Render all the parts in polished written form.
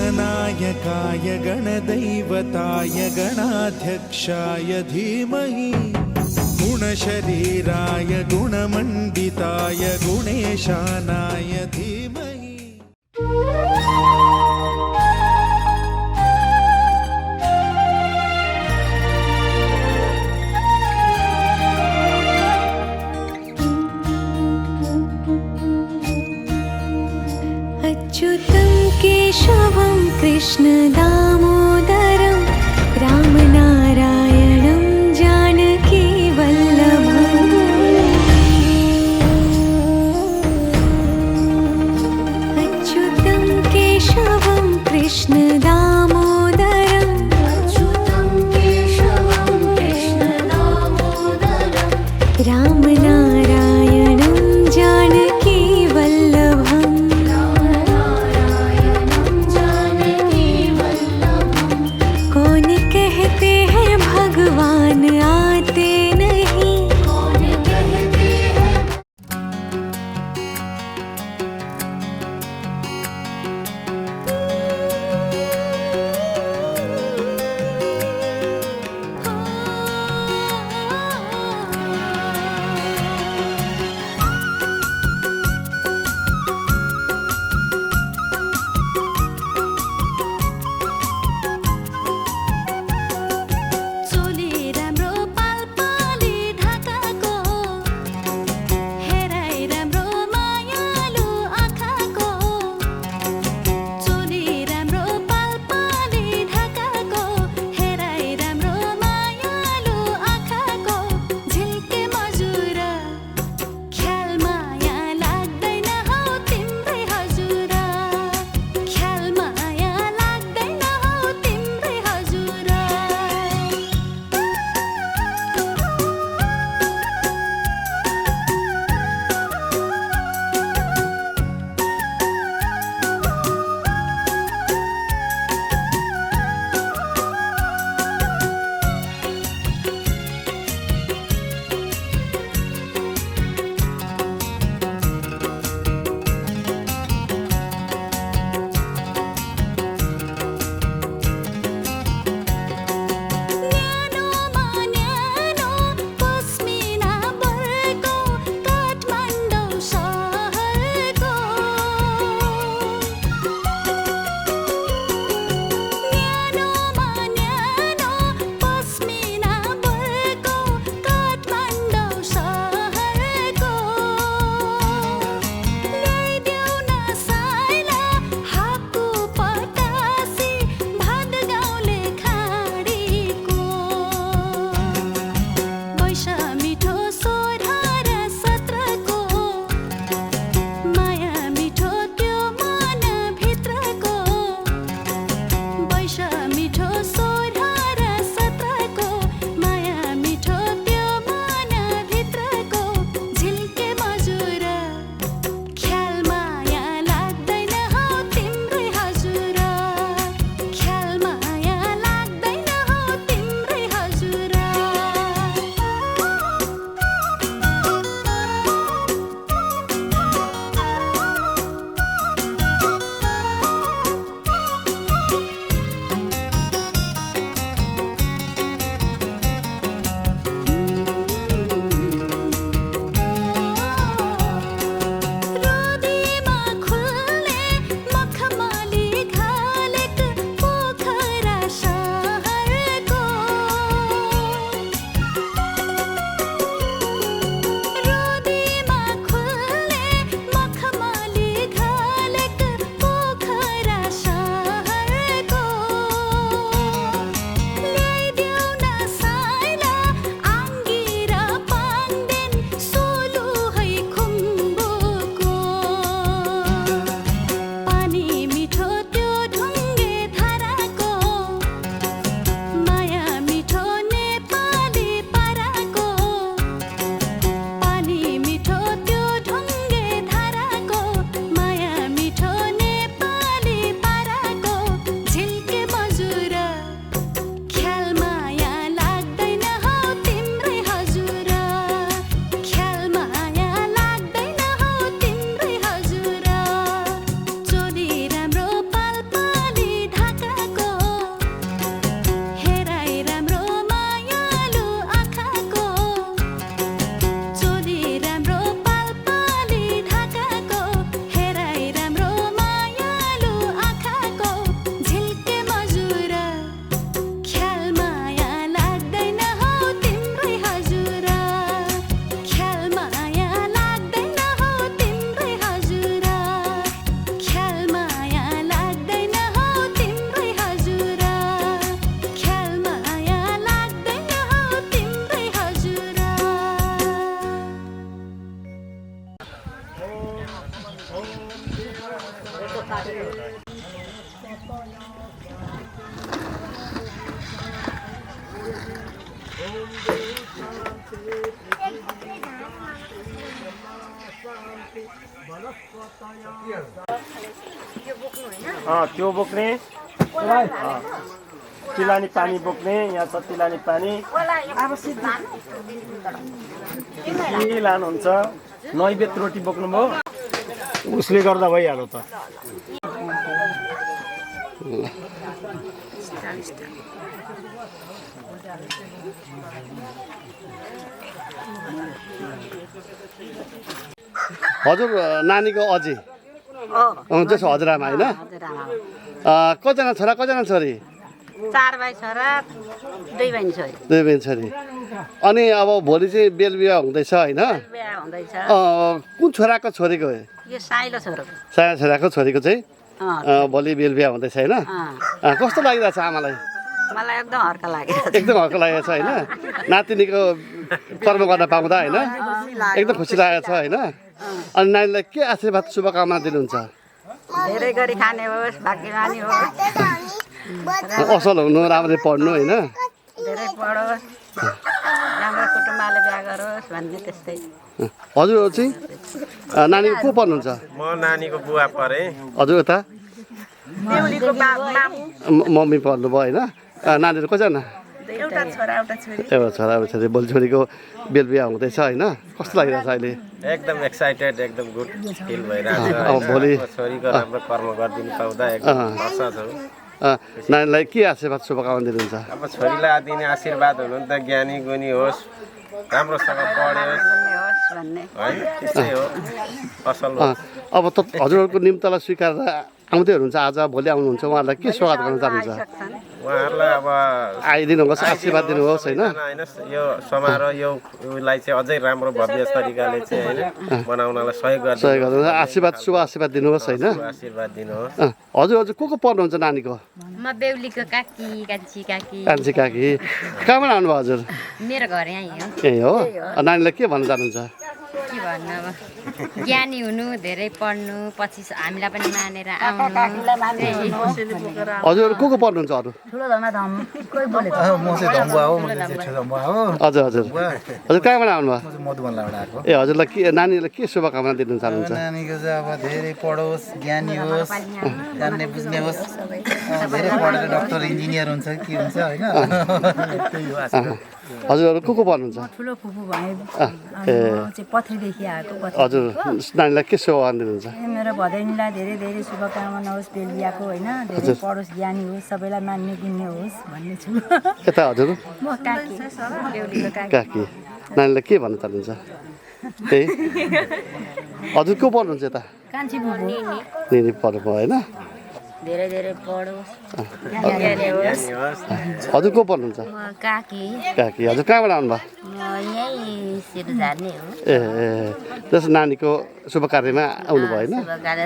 गणनायकाय गणदैवताय गणाध्यक्षाय धीमहि गुणशरीराय गुणमण्डिताय गुणेशानाय धीमहि। अच्युतं केशवं कृष्ण दामोदरं रामनारायणं जानकी वल्लभम्। अच्युतं केशवं कृष्ण दामोदरं रामनारायणं जानकी वल्लभम्। कौन कहते हैं भगवान आते नहीं, त्यो बोक्ने तिलानी पानी बोक्ने यहाँ छ तिलानी पानी के लानुहुन्छ नैवेद्य रोटी बोक्नुभयो उसले गर्दा भइहाल्यो त हजुर नानीको अझै जसो हजुरआमा होइन कतिजना छोरा कतिजना छोरी 4 भाइ छोरा 2 बहिनी छोरी 2 बहिनी छोरी अनि अब भोलि चाहिँ बेल बिहा हुँदैछ होइन बिहा हुँदैछ कुन छोराको छोरीको यो साइलो छोरोको सानो छोराको छोरीको चाहिँ भोलि बेल बिहा हुँदैछ होइन कस्तो लागिरहेछ आमालाई मलाई एकदम हर्क लाग्यो एकदम हर्क लागेको छ होइन नातिनीको कर्म गर्न पाउँदा होइन एकदम खुसी लागेको छ होइन अनि नानीलाई के आशीर्वाद शुभकामना दिनुहुन्छ धेरै गरी खाने होस् भाग्यमानी होस् असल हुनु राम्ररी पढ्नु होइन धेरै पढोस् राम्रो कुटुम्बले बिहा गरोस् भन्ने त्यस्तै हजुर चाहिँ नानीको को पढ्नुहुन्छ म नानीको बुवा परे हजुर यता देउलीको मम्मी पढ्नुभयो होइन नानीहरू कतिजना एउटा छोरा एउटा छोरी एउटा छोरा एउटा छोरी भोलि छोरीको बेल बिहा हुँदैछ होइन कस्तो लागिरहेछ अहिले एकदम एक्साइटेड एकदम गुड फिल भइरहेछ अब भोलि छोरीको राम्रो कर्म गरिदिनु पाउँदा एकदम हर्ष छु नानीलाई के आशीर्वाद शुभकामना दिनुहुन्छ अब छोरीलाई दिने आशीर्वाद हुनु त ज्ञानी गुणी होस् राम्रोसँग पढोस् होस् भन्ने है त्यस्तै हो असल अब त हजुरहरूको निम्तलाई स्वीकारेर आउँदै हुनुहुन्छ आज भोलि आउनुहुन्छ उहाँहरूलाई के स्वागत गर्न चाहनुहुन्छ उहाँहरूलाई अब आइदिनुहोस् आशीर्वाद दिनुहोस् होइन यो समारोह यो उलाई चाहिँ अझै राम्रो भव्य तरिकाले चाहिँ होइन बनाउनलाई सहयोग सहयोग गर्नु आशीर्वाद शुभ आशीर्वाद दिनुहोस् होइन आशीर्वाद दिनुहोस् हजुर हजुर को पढ्नुहुन्छ नानीको म बेहुलीको काकी कान्छी काकी कान्छी काकी कहाँबाट आउनुभयो हजुर मेरो घर यहीँ हो यही हो नानीलाई के भन्न चाहनुहुन्छ के भन्नु अब ज्ञानी हुनु धेरै पढ्नु पछि हामीलाई पनि मानेर आउनु हजुर को पढ्नुहुन्छ अरू हजुर हजुर हजुर कहाँबाट आउनुभयो ए हजुरलाई के नानीलाई के शुभकामना दिन चाहनुहुन्छ नानीको चाहिँ अब धेरै पढोस् ज्ञानी होस् जान्ने बुझ्ने होस् धेरै पढेर डक्टर इन्जिनियर हुन्छ के हुन्छ होइन हजुरहरू को पढ्नुहुन्छ ठुलो फुपू भने ए चाहिँ पथरीदेखि आएको हजुर नानीलाई के शुभकामना दिनुहुन्छ मेरो भदैनीलाई धेरै धेरै शुभकामना होस् बेल बिहाको होइन धेरै पढोस् ज्ञानी होस् सबैलाई मान्ने गुन्ने होस् भन्ने छु यता हजुर म काकी बेहुलीको काकी काकी नानीलाई के भन्न चाहनुहुन्छ त्यही हजुर को पढ्नुहुन्छ यता कान्छी फुपू निनी पढ्नुभयो होइन धेरै धेरै पढोस् हजुर को पढ्नुहुन्छ काकी काकी हजुर कहाँबाट आउनुभयो म यहीँ सिरु झार्ने हो ए ए जस्तो नानीको शुभ कार्यमा आउनुभयो होइन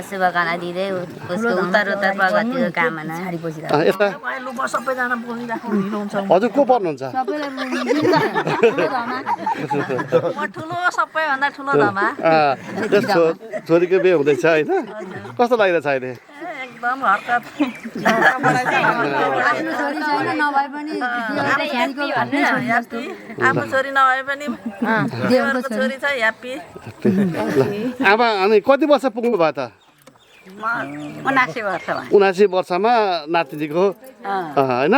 शुभकामना दिँदै उसको उत्तर प्रगतिको कामना यता हजुर को पढ्नुहुन्छ ठुलो सबैभन्दा ठुलो धमा छोरीको बिहे हुँदैछ होइन कस्तो लागिरहेछ अहिले एकदम हर्कत आफ्नो छोरी नभए पनि देवरको छोरी छ ह्याप्पी आमा अनि कति वर्ष पुग्नु भयो त 79 वर्ष भयो 79 वर्षमा नातिनीको होइन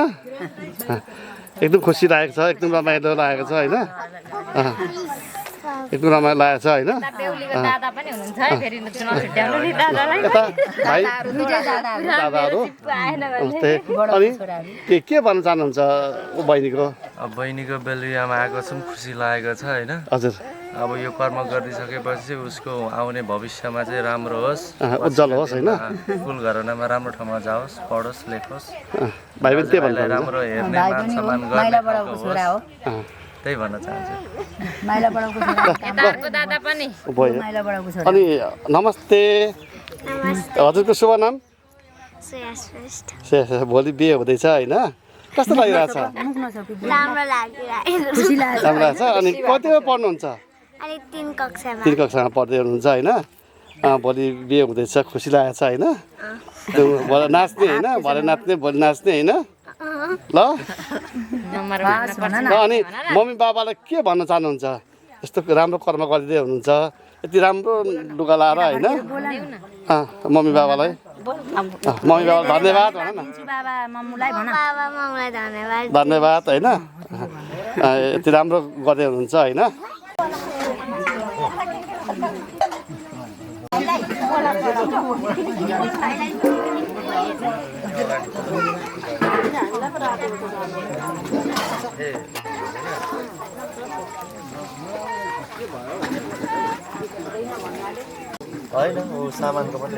एकदम खुसी लागेको छ एकदम रमाइलो लागेको छ होइन एकदम रमाइलो लागेको छ होइन बेहुलीको दादा पनि हुनुहुन्छ है फेरि नछुट्याउनु नि दादालाई यता भाइ दादाहरू अनि के भन्न चाहनुहुन्छ बहिनीको बहिनीको बेलुवामा आएको छौँ खुसी लागेको छ होइन हजुर अब यो कर्म गरिसकेपछि उसको आउने भविष्यमा चाहिँ राम्रो होस् उज्जवल होस् होइन कुल घरनामा राम्रो ठाउँमा जाओस् पढोस् लेखोस् भाइ पनि त्यही भन्नु राम्रो हेर्ने मान सम्मान गर्ने त्यही भन्न चाहन्छु यताको दादा पनि भयो अनि नमस्ते हजुरको शुभ नाम भोलि बिहे हुँदैछ होइन कस्तो लागिरहेछ राम्रो लागिरहेको राम्रो लाग्छ अनि कतिमा पढ्नुहुन्छ अनि 3 कक्षामा 3 कक्षामा पढ्दै हुनुहुन्छ होइन भोलि बिहे हुँदैछ खुसी लागेको छ होइन भरे नाच्ने होइन भरे नाच्ने भोलि नाच्ने होइन ल अनि मम्मी बाबालाई के भन्न चाहनुहुन्छ यस्तो राम्रो कर्म गरिदिँदै हुनुहुन्छ यति राम्रो लुगा लाएर होइन मम्मी बाबालाई मम्मी बाबा धन्यवाद भन न बाबा मम्मुलाई भन बाबा मम्मीलाई धन्यवाद धन्यवाद होइन यति राम्रो गर्दै हुनुहुन्छ होइन होइन ऊ सामानको पनि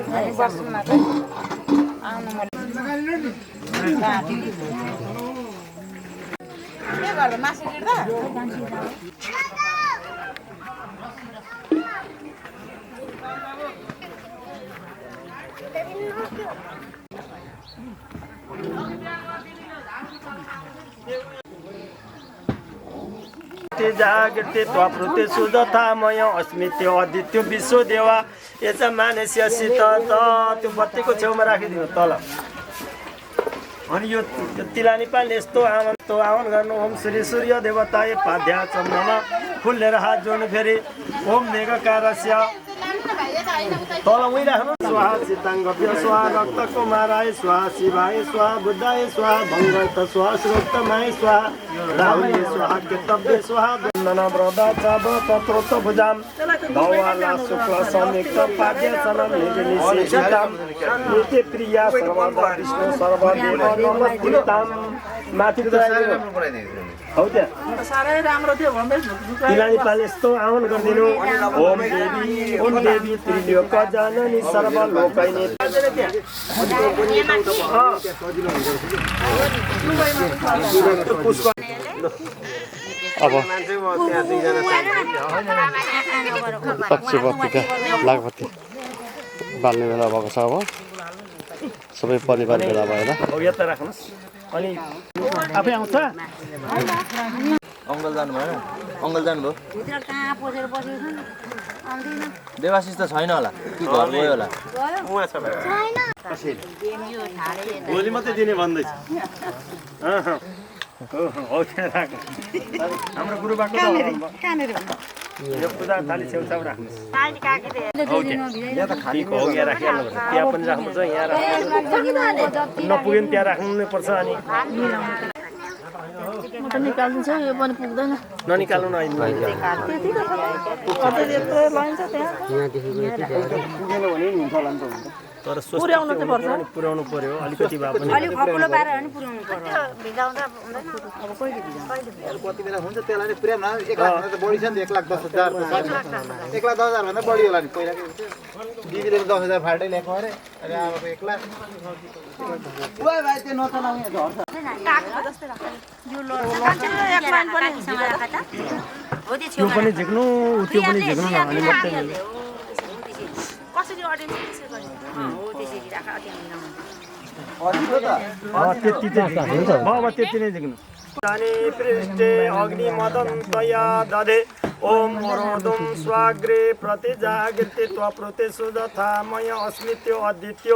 जागृते त्वप्रुते सुदथामय अस्मित्य अद्वितीय विश्वदेवा यचा मानस्यसित त्यो बत्तीको छेउमा राखिदिनु तल अनि यो तिलानी पाल्ने यस्तो आह्वान गर्नु ओम श्री सूर्य देवताय पाध्या चन्द्रमा फुलेर हात जोड्नु फेरि ओम मेघकारस्य तल उही राख्नु स्वाहा चिताङ्गभ्य स्वाहा रक्त कुमाराय स्वाहा शिवाय स्वाहा बुद्धाय स्वाहा भङ्गत स्वाहा श्रोक्तमाय स्वाहा राहुले स्वाहा केतव्य स्वाहा वन्दन व्रत चाव तत्रोत भुजां धौवाला शुक्ल संयुक्त पाद्य चनं निजनिषेधितां नित्य प्रिया सर्वदा विष्णु सर्वदेव नमस्कृतां माथि हौ त्यहाँ साह्रै राम्रो थियो भन्दै तिलानी पाले यस्तो आह्वान गरिदिनु ओम देवी त्रिलोक जननी सर्वलोकैनी अब पक्षपत्रिका लागपत्ती बाल्ने बेला भएको छ अब सबै परिवार भेला भएर यता राख्नुहोस् अनि आफै आउँछ अङ्कल जानु भएन अङ्कल जानुभयो देवाशिष त छैन होला कि घर गयो होला भोलि मात्रै दिने भन्दैछ हो त्यहाँ राख हाम्रो गुरुबाको यो पूजा थाली छेउछाउ राख्नुहोस् यहाँ त खाली हो यहाँ राखिहाल्नु पर्छ त्यहाँ पनि राख्नुपर्छ यहाँ राख्नु नपुग्यो भने त्यहाँ राख्नु पर्छ अनि निकाल्दिन्छ यो पनि पुग्दैन ननिकाल्नु न तर पुर्याउनु पर्यो अलिकति भए पनि कति बेला हुन्छ त्यसलाई पुर्याउन 1 लाख भन्दा बढी छ नि 1,10,000 1,10,000 भन्दा बढी होला नि पहिलाकै दिदीले 10,000 फाल्टै ल्याएको अरे अनि आमाको 1 लाख ओइ भाइ त्यो नचलाउ यहाँ झर्छ यो पनि झिक्नु त्यो पनि झिक्नु न अनि मात्रै कसरी अर्डिनेन्स गर्ने हो त्यसरी राख त्यति नै झिक्नु जाने पृष्ठे अग्नि मदन्तया दधे ओम वरोदुम स्वाग्रे प्रति जागृते त्वप्रुते सुदथामय अस्मित्य अद्वितीय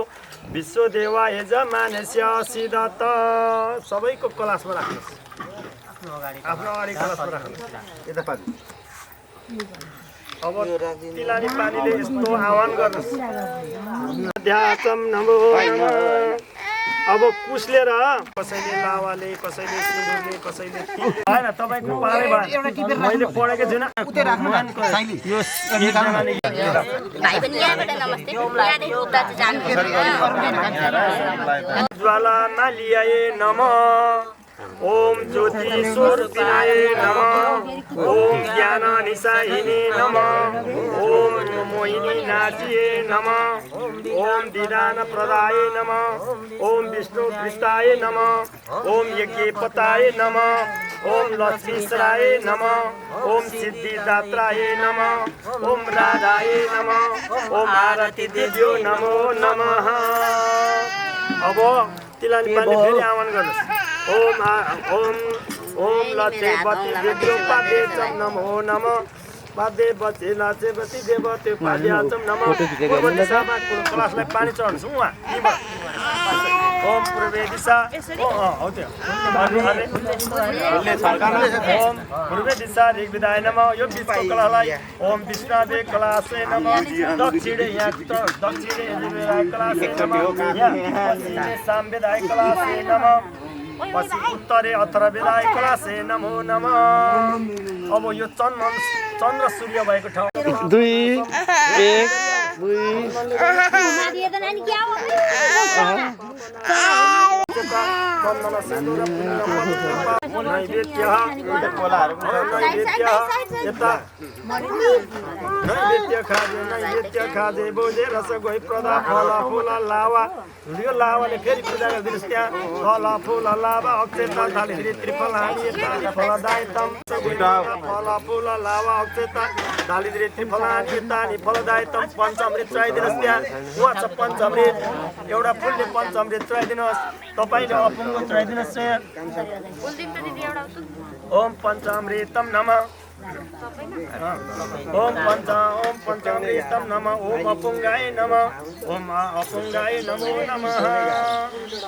विश्वदेवा यजमानस्य सिद्धत सबैको क्लासमा राख्नुहोस् आफ्नो अगाडि क्लासमा राख्नुहोस् यता पानी अब तिलानी पानीले यस्तो आह्वान गर्नुहोस् अध्यात्म नमो नमः अब कुसलेर कसैले लावाले कसैले सिन्दुरले कसैले हैन तपाईको पारै भयो मैले पढेको छैन यो भाइ पनि यहाँबाट नमस्ते यहाँले रोक्दा चाहिँ जानु ज्वाला नलियाए नमः ओम ज्योति स्वरूपिणाय नमः ओम ज्ञान निशाहिने नमः ओम मोहिनी नाचिये नमः ओम विधान प्रदाय नमः ओम विष्णु पृष्ठाय नमः ओम यज्ञपताय नमः ओम लक्ष्मीश्वराय नमः ओम सिद्धिदात्राय नमः ओम राधाय नमः ओम आरती देव्यो नमो नमः अब तिलानी पानी फेरि आह्वान गर्नुहोस् ओम ओम लक्ष्मीपति विद्योपादेशम नमो नमः पादे बचे लाचे बति देवते पाद्याचम नमः क्लासलाई पानी चढ्नुहोस् उहाँ ओम पूर्वे दिशा हो त्यो ओम पूर्वे दिशा ऋग्वेदाय नमः यो बिचको कलालाई ओम विष्णवे कलासे नमः दक्षिणे यहाँ दक्षिणे यजुर्वेदाय कलासे नमः पश्चिमे सामवेदाय कलासे नमः पश्चिम उत्तरे अथर्ववेदाय कलासे नमो नमः अब यो चन्द्र सूर्य भएको ठाउँ 2 1 2 नैवेद्य खाजे बोझे रस गोही प्रदा फल फुल लावा यो लावाले फेरि पूजा गरिदिनुहोस् त्यहाँ फल फुल लावा अक्षता थाली त्रिफलानी फलदायतम फल फुल लावा अक्षता थाली त्रिफलानी तानी फलदायतम पञ्चामृत चढाइदिनुहोस् त्यहाँ उहाँ छ पञ्चामृत एउटा फुलले पञ्चामृत चढाइदिनुहोस् तपाईँले अपुङ्ग चढाइदिनुहोस् ओम पञ्चामृतम नमः ओम पंचामृतम नमः ओम अपुंगाय नमः ओम अपुंगाय नमो नमः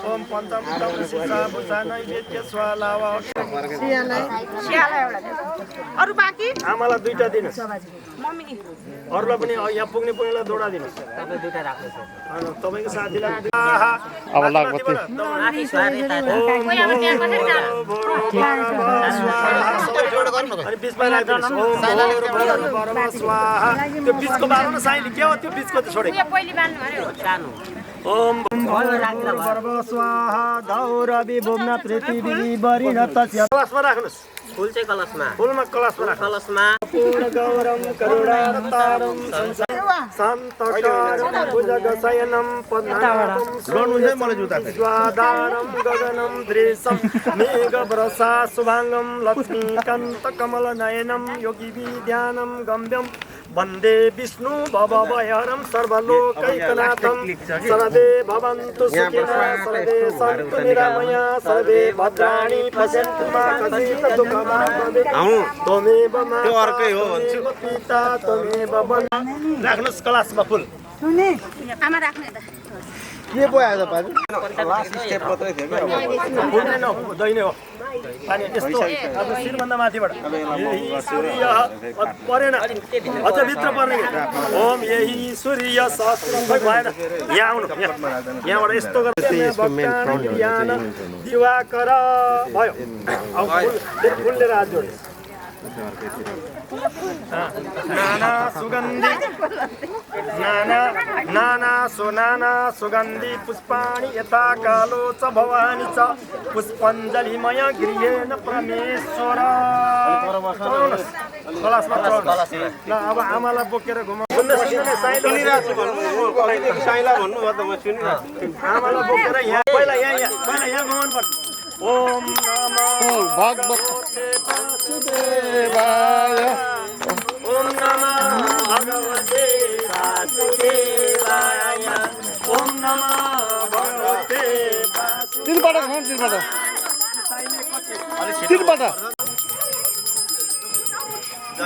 ओम पंचामृतम शिक्षा भूषा नैवेद्य स्वालावा अरु बाँकी आमालाई दुईटा दिनुहोस् अरूलाई पनि यहाँ पुग्ने पुग्नेलाई दोडा दिनुहोस् तपाईँको साथीलाई अब लागबत्ती अनि बिचमा राखिदिनुहोस् त्यो बिचको बाल्नु साइली के हो त्यो बिचको त छोडेको ओम भर्व स्वाहा धौरवि भुवना पृथ्वी वरिण तस्य कलशमा राख्नुहोस् फुल चाहिँ कलशमा फुलमा कलशमा राख्नुहोस् कलशमा पूर्ण गौरम करुणावतारम शान्तकारं भुजगशयनं पद्मनाभं स्वाधारं गगनं दृशं मेघवर्षा शुभांगं लक्ष्मीकान्तकमलनयनं योगिविद्यानं गम्यं वन्दे विष्णु भवभयहरं सर्वलोकैकनाथं सर्वे भवन्तु सुखिनः सर्वे सन्तु निरामया सर्वे भद्राणि पश्यन्तु मा कश्चित् दुःखभाग् भवेत् त्वमेव माता त्वमेव पिता त्वमेव राख्नुहोस् कलशमा फुल आमा राख्ने त के पो आयो पानी लास्ट स्टेप मात्रै थियो के फुल नै दैन हो पानी यस्तो अब शिरभन्दा माथिबाट यही सूर्य परेन अझ भित्र पर्ने ओम यही सूर्य सहस्र भएन यहाँ आउनु यहाँबाट यस्तो गरेर दिवाकर भयो अब फुलले रात जोड्यो नाना सुगन्धि पुष्पाणि यथा कालो च भवानी च पुष्पाञ्जलिमय गृहेण परमेश्वर कलशमा ल अब आमालाई बोकेर घुमाउ आमालाई बोकेर यहाँ पहिला यहाँ घुमाउनु पर्छ ओम नमः भगवते वासुदेवाय ओम नमः भगवते वासुदेवाय ओम नमः भगवते तिनबाट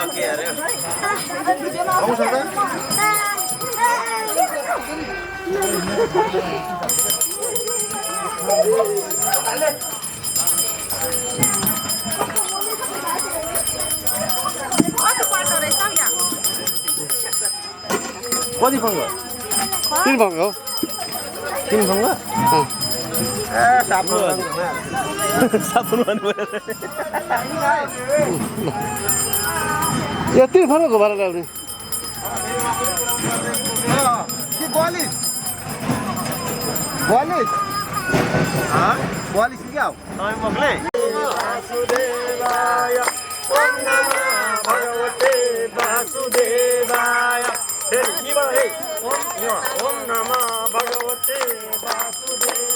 के अरे कति फङ्ग 3 फङ्ग हो 3 फङ्ग यो 3 फङ्गको भाडा ल्याउने बलिस क्या हो वासुदेवाय ओम नमः भगवते वासुदेवाय ओम नमः भगवते वासुदेवाय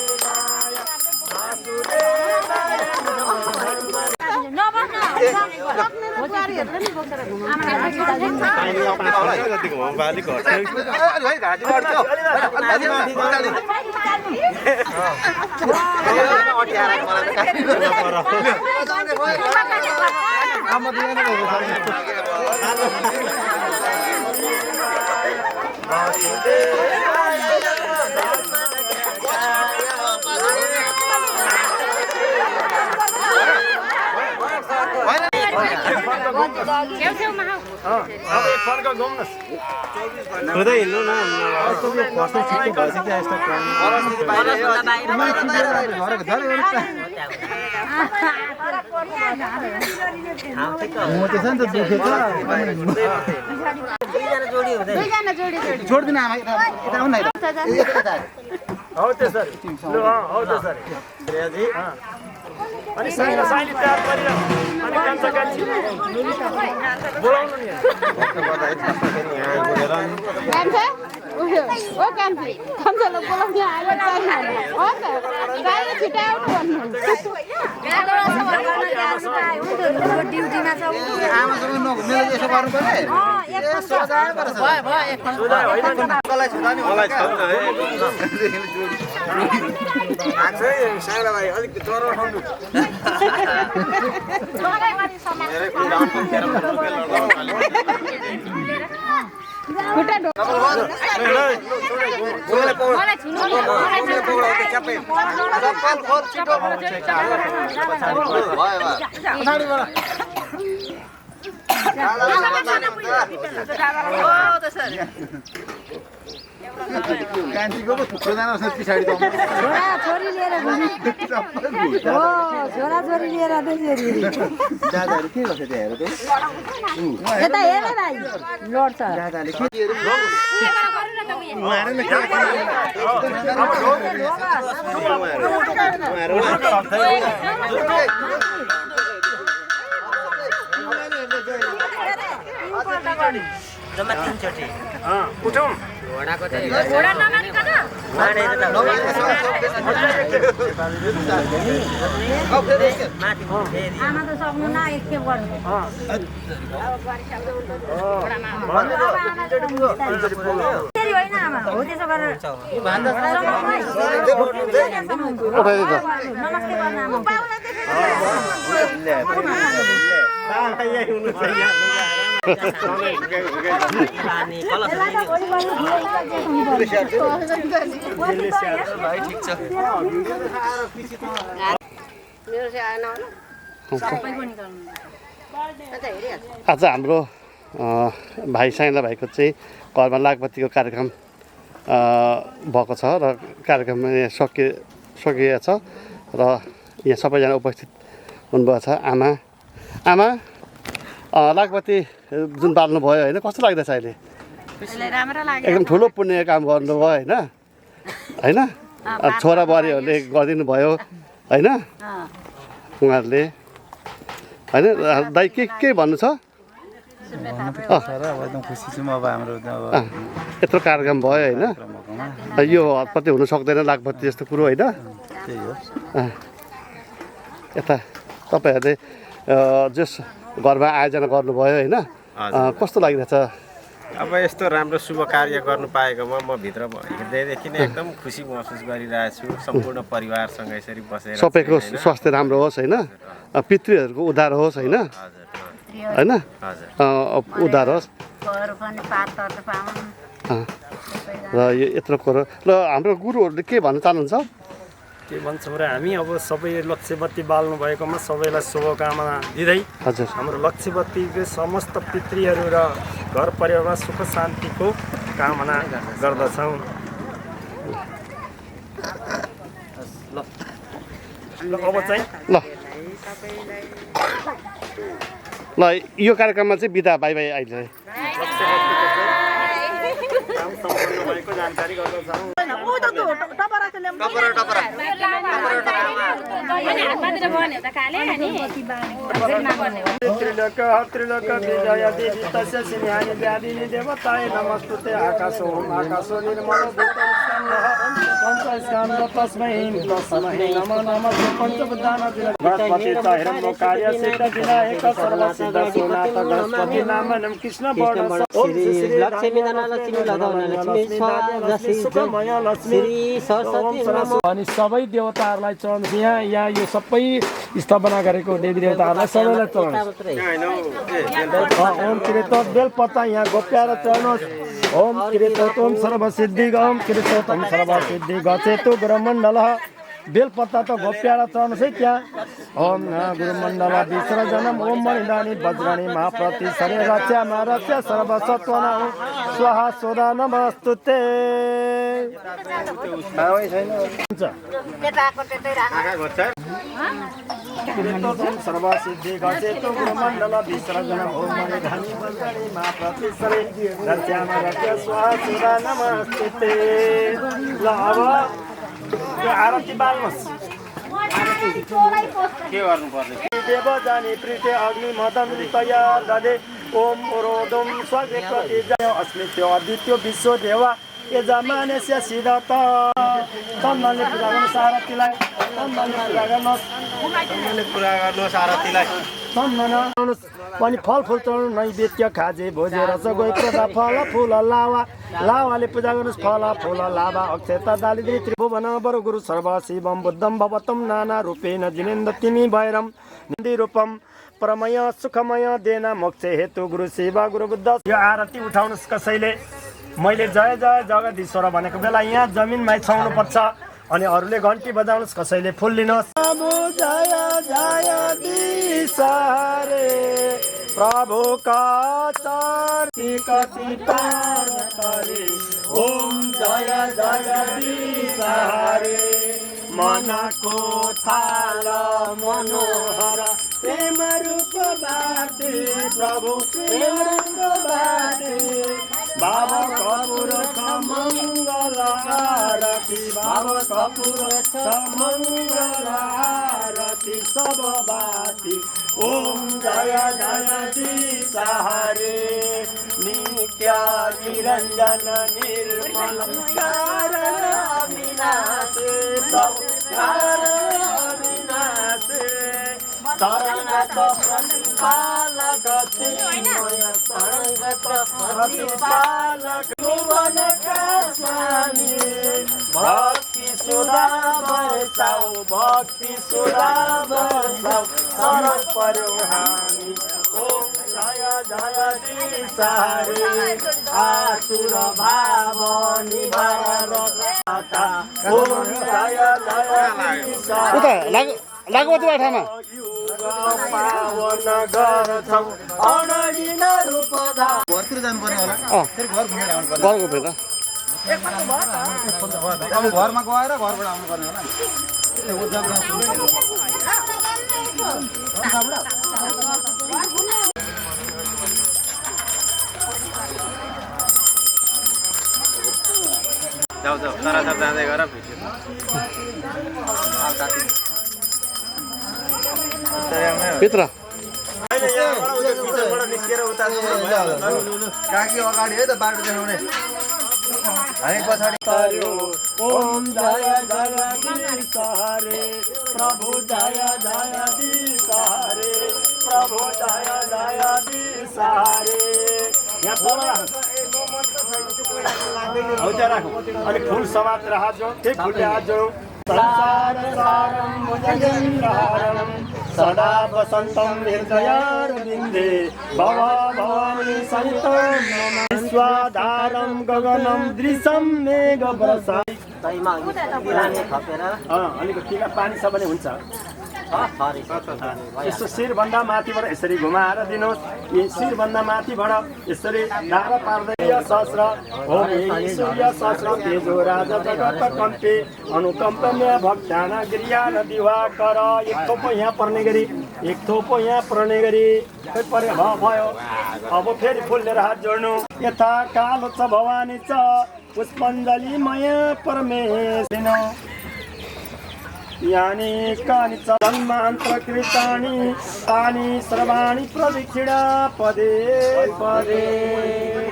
छेउछेउमा हौ अब एक फर्क घुम्नुहोस् खुदै हिँड्नु न छोड्दिन आमा यता आउनु न यता हौ त्यसरी लु हौ त्यसरी श्रेयाजी अनि साइली तयार गरेर अनि कान्छा कान्छी बोलाउनु नि आमासँग नघुम्ने यसो गर्नु कान्छीको पो थुप्रो जानु पछाडि छोरी लिएर छोरी लिएर दादाहरू के गर्छ त्यहाँ हेर यता हेर भाइ लड्छ दादाले के जम्मा 3 चोटी उठौँ घोडाको चाहिँ घोडा नमानिकन आमा त सक्नु न एकखेप गर्नु त्यसरी होइन आमा हो त्यसो गरेर नमस्ते गर्न आज हाम्रो भाइ साइला भाइको चाहिँ घरमा लागबत्तीको कार्यक्रम भएको छ र कार्यक्रम सकिएको छ र यहाँ सबैजना उपस्थित हुनुभएको छ। आमा लागबत्ती जुन बाल्नु भयो होइन, कस्तो लाग्दैछ अहिले? राम्रो लाग्यो। एकदम ठुलो पुण्य काम गर्नुभयो होइन होइन छोरा बुहारीहरूले गरिदिनु भयो होइन उहाँहरूले होइन। दाइ के भन्नु छ? एकदम खुसी छु म अब हाम्रो यत्रो कार्यक्रम भयो होइन, यो हतपत्ती हुन सक्दैन लागबत्ती जस्तो कुरो होइन। त्यही हो। यता तपाईँहरूले जस घरमा आयोजना गर्नुभयो होइन, कस्तो लागिरहेछ? अब यस्तो राम्रो शुभ कार्य गर्नु पाएकोमा म भित्र हृदयदेखि नै एकदम खुसी महसुस गरिरहेछु। सम्पूर्ण परिवारसँग यसरी बसेर सबैको स्वास्थ्य राम्रो होस् होइन, पितृहरूको उद्धार होस् होइन होइन उद्धार होस् र यो यत्रो कुरो। र हाम्रो गुरुहरूले के भन्न चाहनुहुन्छ? के भन्छौँ र हामी अब सबै लक्ष्यवती बाल्नु भएकोमा सबैलाई शुभकामना दिँदै हजुर हाम्रो लक्ष्यवतीको समस्त पितृहरू र घर परिवारमा सुख शान्तिको कामना गर्दछौँ। अब चाहिँ ल यो कार्यक्रममा चाहिँ बिदा बाई बाई अहिले काम सम्पन्न भएको जानकारी गर्दछौँ। त्रिलोक विजय देवी तस्य सिंहानि व्याधिनि देवताय नमस्तुते आकाशो आकाशो निर्मलो पंचस्कन्द तस्मै नमो नमः पंचबुद्धानादिन गणपति च हिरण्यकार्य सिद्ध विनायक सर्वसिद्ध सोनाथ गणपति नामनं कृष्ण वर्ण श्री लक्ष्मी लक्ष्मी अनि सबै देवताहरूलाई चढाउनु। यहाँ यो सबै स्थापना गरेको देवी देवताहरूलाई सबैलाई चढाउनु। ओम कृत बेलपत्ता यहाँ गोप्याएर चढ्नुहोस्। ओम कृत ओम सर्वसिद्धि ओम कृत ओम सर्वसिद्धि गच्छेतु ब्रह्मण्डल बेलपत्ता त घोप्याएर चढ्नुहोस् है त्यहाँ। ओम गुरुमण्डल विसर्जनम ओम मणिदानी वज्राणी महाप्रति सरे रच्यामा रच्या सर्वसत्वना स्वाहा सोदा नमस्तुते। सर्वसिद्धि गजेतो गुरुमण्डल विसर्जनम ओम मणिदानी वज्राणी महाप्रति सरे रच्यामा रच्या स्वाहा सोदा नमस्तुते। ल अब यो आरती बाल्नुहोस्। के गर्नुपर्ने देव जानी प्रीते अग्नि मदन तया ददे ओम ओरोदम स्वागेपति जय अस्मित्यो अद्वितीय विश्व देवा यजमानस्य सिद्धत सम्मानले पूजा गर्नुहोस् आरतीलाई। सम्मानले पूजा गर्नुहोस् आरतीलाई। सम्मान पनि फलफुल चढाउनु नैवेद्य खाजे भोजे रस गई प्रदा फल फुल लावा लावाले पूजा गर्नुहोस् फल फुल लावा अक्षता दालिद्री त्रिभुवन वर गुरु सर्व शिवम बुद्धम भवतम नाना रूपेण जिनेन्द्र तिमी भैरम निधि रूपम परमय सुखमय देना मोक्ष हेतु गुरु शिव गुरु बुद्ध। यो आरती उठाउनुहोस् कसैले। मैले जय जय जगदीश्वर भनेको बेला यहाँ जमिनमा छाउनु पर्छ अनि अरूले घन्टी बजाउनुहोस् कसैले फुल लिनुहोस्। जय जगदीश हरे प्रभु का चरती कति पार करे ओम जय जगदीश हरे मनको थाल मनोहर प्रेम रूप बाटे प्रभु प्रेम रूप बाटे बाबा कपूर मंगल आरती बाबा कपूर मंगल आरती सब बाती ओम जय जगदीश हरे नित्य निरंजन निर्मल कारण अविनाशी प्रभु कारण अविनाशी शरणत प्रतिपालक चिन्मय शरणत प्रतिपालक भुवनका स्वामी भक्ति सुधा बरसाऊ भक्ति सुधा बरसाऊ शरण पर्यो हामी ओम जय जगदीश हरे आसुर भाव निवार ओम जय जगदीश लागो त्यो ठाउँमा पावन गर्छौ अनडिन रूपधा घरतिर जानुपर्ने होला फेरि घर घुमेर आउनुपर्ने घरको फेर अब घरमा गएर घरबाट आउनुपर्ने होला जाऊ जाऊ सरासर जाँदै गर भित्र काकी अगाडि है त बाटो देखाउने हामी पछाडि ओम जय जगदीश हरे प्रभु जय जगदीश हरे प्रभु जय जगदीश हरे अनि फुल समातेर हात जोड त्यही फुलले हात जोडौँ संसार सारं भुजगेन्द्रहारं सदा वसन्तं हृदयारविन्दे भवा भवानी सहितं विश्वाधारं गगनं दृशं मेघवर्षा अलिकति टिका पानी छ भने हुन्छ यसो शिरभन्दा माथिबाट यसरी घुमाएर दिनुहोस् यी शिरभन्दा माथिबाट यसरी धारा पार्दै सहस्र ओम सूर्य सहस्र तेजो राजा जगत कम्पे अनुकम्पम्य भक्तान गिरियान दिवाकर एक थोपो यहाँ पर्ने गरी एक थोपो यहाँ पर्ने गरी भयो अब फेरि फुल लिएर हात जोड्नु यथा कालो छ भवानी छ पुष्पञ्जलिमय परमेशिनो यानि कानि च जन्मान्तरकृतानि तानि सर्वाणि प्रदक्षिणा पदे पदे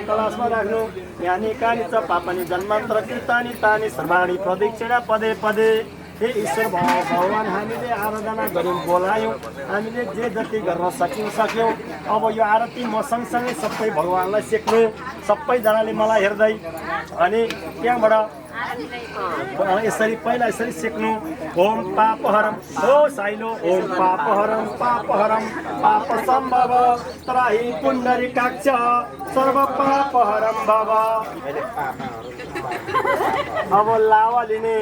क्लासमा राख्नु यानि कानि च पापानि जन्मान्तरकृतानि तानि सर्वाणि प्रदक्षिणा पदे पदे हे ईश्वर भगवान हामीले आराधना गऱ्यौँ बोलायौँ हामीले जे जति गर्न सक्यौँ अब यो आरती म सँगसँगै सबै भगवानलाई सेक्नु सबैजनाले मलाई हेर्दै अनि त्यहाँबाट यसरी पहिला यसरी सेक्नु ओम पापहरम ओ साइलो ओम पापहरम पापहरम पाप सम्भव त्राहि पुण्डरीकाक्ष सर्व पापहरम भव अब लावा लिने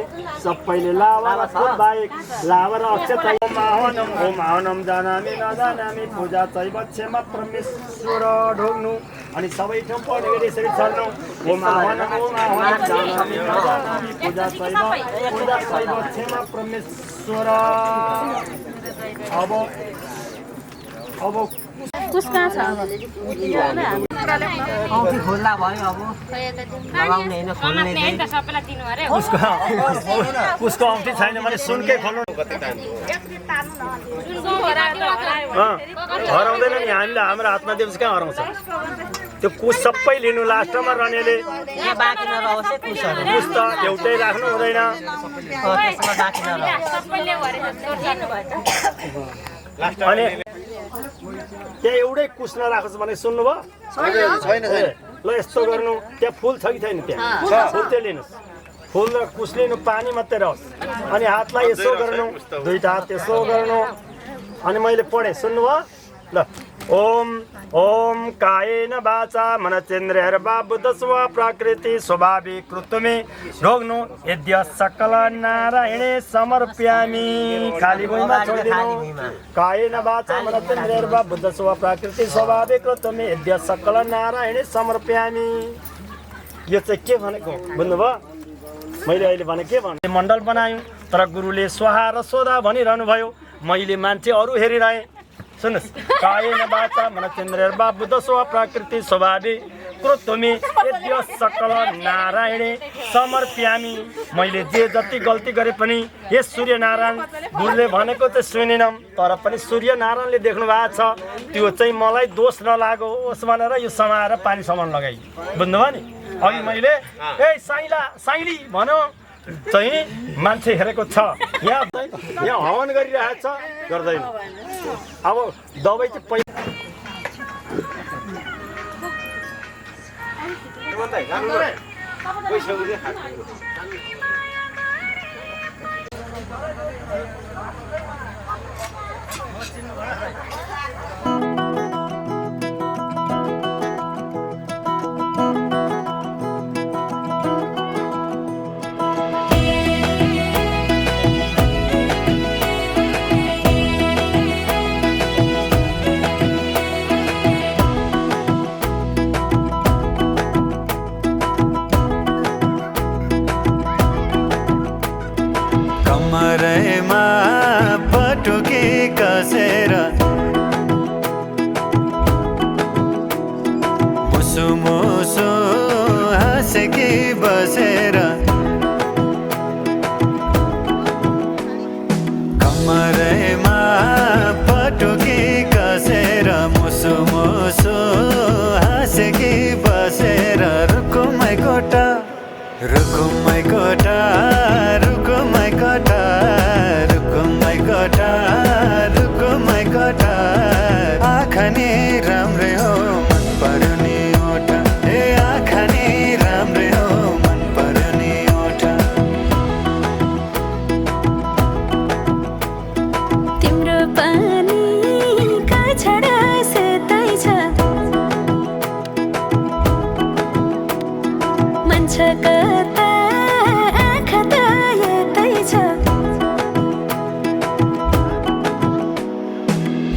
सबैले लावा र फुल बाहेक लावा र अक्षत ओम आहनम जानामि नजानामि पूजा चैव क्षमा परमेश्वर ढोग्नु अनि सबै ठाउँ पढ्ने गरी यसरी चल्नु ओम आहनम जानामि नजानामि पूजा चैव क्षमा परमेश्वर अब कुस कहाँ छ औँठी खोल्ला भयो अब लगाउने होइन खोल्ने सबैलाई दिनु अरे उसको औँठी छैन भने सुनकै खोल्नु हराउँदैन नि हामीले हाम्रो हातमा दिएपछि कहाँ हराउँछ त्यो कुस सबै लिनु लास्टमा रहनेले बाँकी नरहोस् है कुसहरू कुस त एउटै राख्नु हुँदैन त्यसमा बाँकी नरहोस् अनि त्यहाँ एउटै कुस नराखोस् भने सुन्नुभयो छैन ल यस्तो गर्नु त्यहाँ फुल छ कि छैन त्यहाँ फुल त्यो लिनुहोस् फुल र कुस लिनु पानी मात्रै रहोस् अनि हातलाई यसो गर्नु दुईटा हात यसो गर्नु अनि मैले पढेँ सुन्नुभयो ल ओम ओम कायेन वाचा मनचेन्द्रियर्वा बुद्धस्व प्रकृति स्वाभाविक कृत्वमे ढोग्नु यद्य सकल नारायणे समर्प्यामि खाली भुइँमा छोडिदिनु कायेन वाचा मनचेन्द्रियर्वा बुद्धस्व प्रकृति स्वाभाविक कृत्वमे यद्य सकल नारायणे समर्प्यामि यो चाहिँ के भनेको बुझ्नुभयो मैले अहिले भने के भने मण्डल बनायौँ तर गुरुले स्वाहा र सोधा भनिरहनु भयो मैले मान्छे अरू हेरिरहेँ सुन्नुहोस् कायेन वाचा मनचेन्द्रियर्वा बुद्धस्व प्रकृति स्वाभाविक कृत्वमे यद्य सकल नारायणे समर्प्यामि मैले जे जति गल्ती गरे पनि यस सूर्यनारायण गुरुले भनेको चाहिँ सुनेनौँ तर पनि सूर्यनारायणले देख्नु भएको छ त्यो चाहिँ मलाई दोष नलागोस् भनेर यो समाएर पानी सामान लगाइ बुझ्नुभयो नि अघि मैले ए साइली भनौँ चाहिँ मान्छे हेरेको छ यहाँ हवन गरिरहेको छ गर्दैन अब दबाई चाहिँ कमरमा पटुकी कसेर मुसु मुसु हाँसेकी बसेर कमरमा पटुकी कसेर मुसु मुसु हाँसेकी बसेर रुकुमै कोटा रुकुमै कोटा रुकुमै कोटा रुकुमै कोटा रुकुमै कोटा आँखा नि राम्रै हो मन पर्यो नि ओठा ए आँखा नि राम्रै हो मन पर्यो नि ओठा तिम्रो पानीका छडा सेतै छ मन छ कता आँखा त यतै छ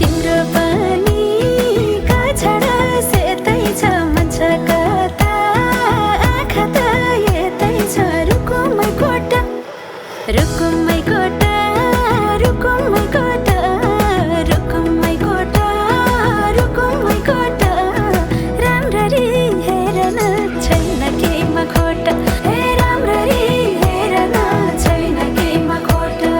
तिम्रो पानीका छडा सेतै छ मन छ कता आँखा त यतै छ रुकुमै कोटा रुकुमै कोटा रुकुमै कोटा रुकुमै कोटा रुकुमै कोटा राम्ररी हेर्न छैन केहीमा खोटा हे राम्ररी हेर्न छैन केहीमा खोटा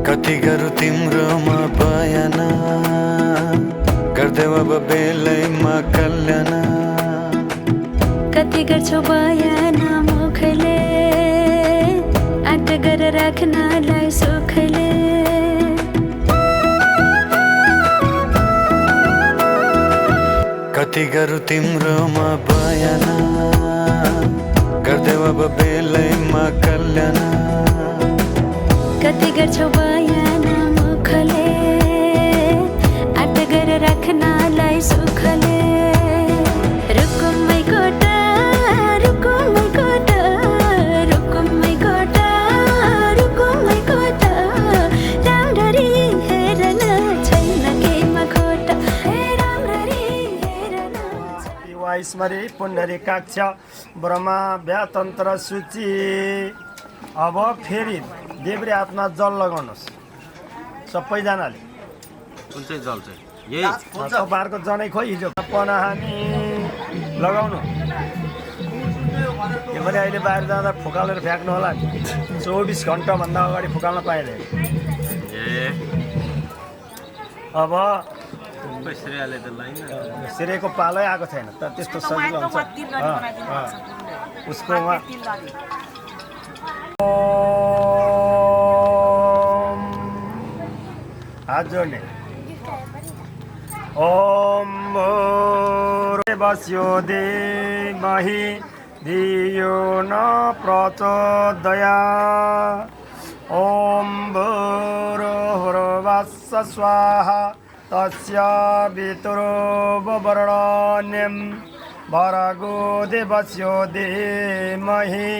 कति गरौँ तिम्रोमा बयान गर्दै अब बेलैमा कल्याण कति गर्छौ बयान मुखले आँट गरेर राख्नलाई सुखले कति गरौँ तिम्रोमा बयान गर्दै अब बेलैमा कल्याण कति गर्छौ बयान मुखले आट गरेर राख्नलाई सुखले रुकुममै कोटा रुकुममै कोटा रुकुममै कोटा रुकुममै कोटा राम्ररी हेर्न छैन केहीमा खोटा राम्ररी हेर्न स्मरी पुण्डरीकाक्ष ब्रह्मा व्यातन्त्र सूची। अब फेरि देब्रे हातमा जल लगाउनुहोस् सबैजनाले। कुन चाहिँ जल चाहिँ यही तपाईँहरूको जनै खोइ हिजो पनाहानी लगाउनु। यो पनि अहिले बाहिर जाँदा फुकालेर फ्याँक्नु होला। 24 घन्टाभन्दा अगाडि फुकाल्न पाइँदैन। अब सिरेको पालै आएको छैन त त्यस्तो सजिलो हुन्छ उसको हात जोड्ने। ओम बस्यो देमहि धियो न प्रचोदयात्। ओम भूर्भुवस्सुः स्वाहा तस्य वितरो वरेण्यं भर्गो देवस्य धीमहि।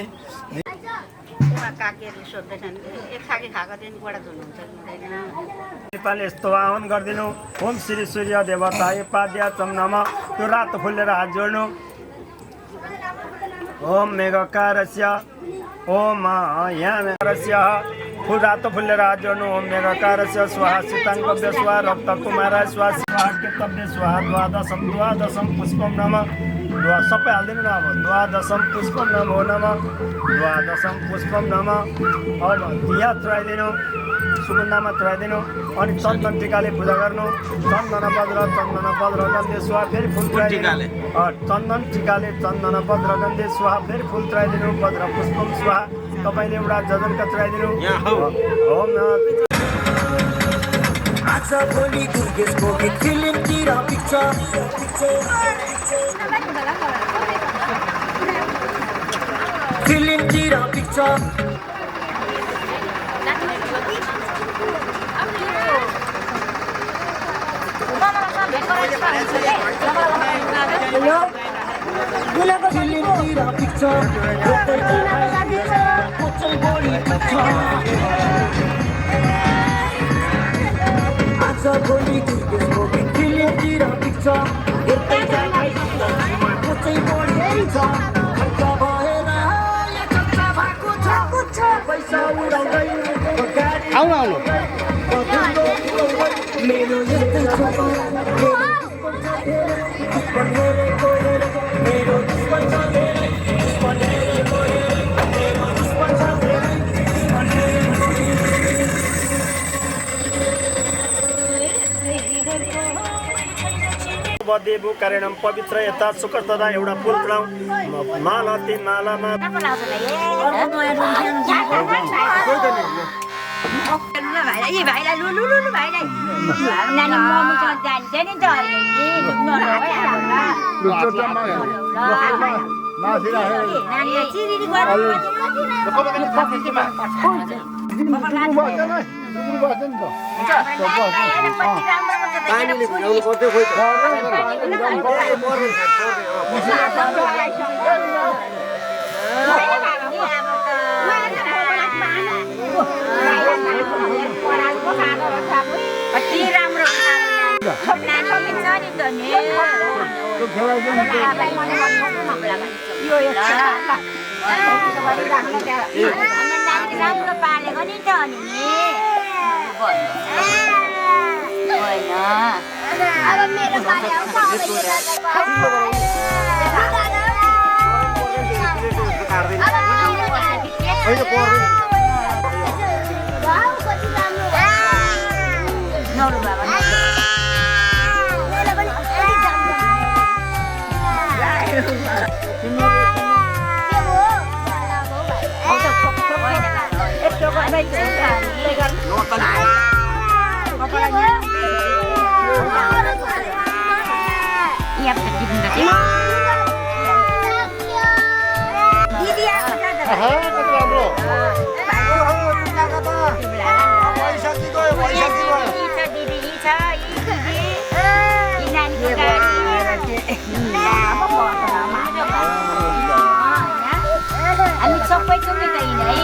नेपाली यस्तो आह्वान गरिदिनु। ओम श्री सूर्य देवताय पाद्याचम नमः। त्यो रातो फुलेर हात जोड्नु। ओम मेघकारस्य ओम यानकारस्य फुल रातो फुलेर हात जोड्नु। ओम मेघकारस्य स्वाहा शीताङ्कव्य स्वाहा रक्तकुमाराय स्वाहा शिवार्केतव्य स्वाहा द्वादशं पुष्पम नमः। सबै हालिदिनु न। अब द्वादशं पुष्पम नमो नमः। द्वादशं पुष्पम नमः। अब दिया चढाइदिनु सुगन्धमा चढाइदिनु अनि चन्दन टिकाले पूजा गर्नु। चन्दन पत्र गन्धे स्वाहा फेरि फुल चढाइदिनु। चन्दन टिकाले चन्दन पत्र गन्धे स्वाहा फेरि फुल चढाइदिनु। पत्र पुष्पम स्वाहा तपाईँले एउटा जजनका चढाइदिनु। ओम आजभोलि दुर्गेशको गीत फिल्मतिर पिक्चर फिल्मतिर पिक्चर आजभोलि दुर्गेशको गीत फिल्मतिर पिक्चर आउनु आउनु देवु कारणम पवित्र यता शुक्र तथा एउटा फुल चढाउँ। माला ती मालामा पानीले भिजाउनु पर्दै खोइ त राम्रो पालेको नि त नि अब मेरो पाले आउँछ Iya, थियो दिदी आएको छ त आहा, कति राम्रो यी छ दिदी यी छ यी नानीको गाडी हामी सबै चोकै गइन है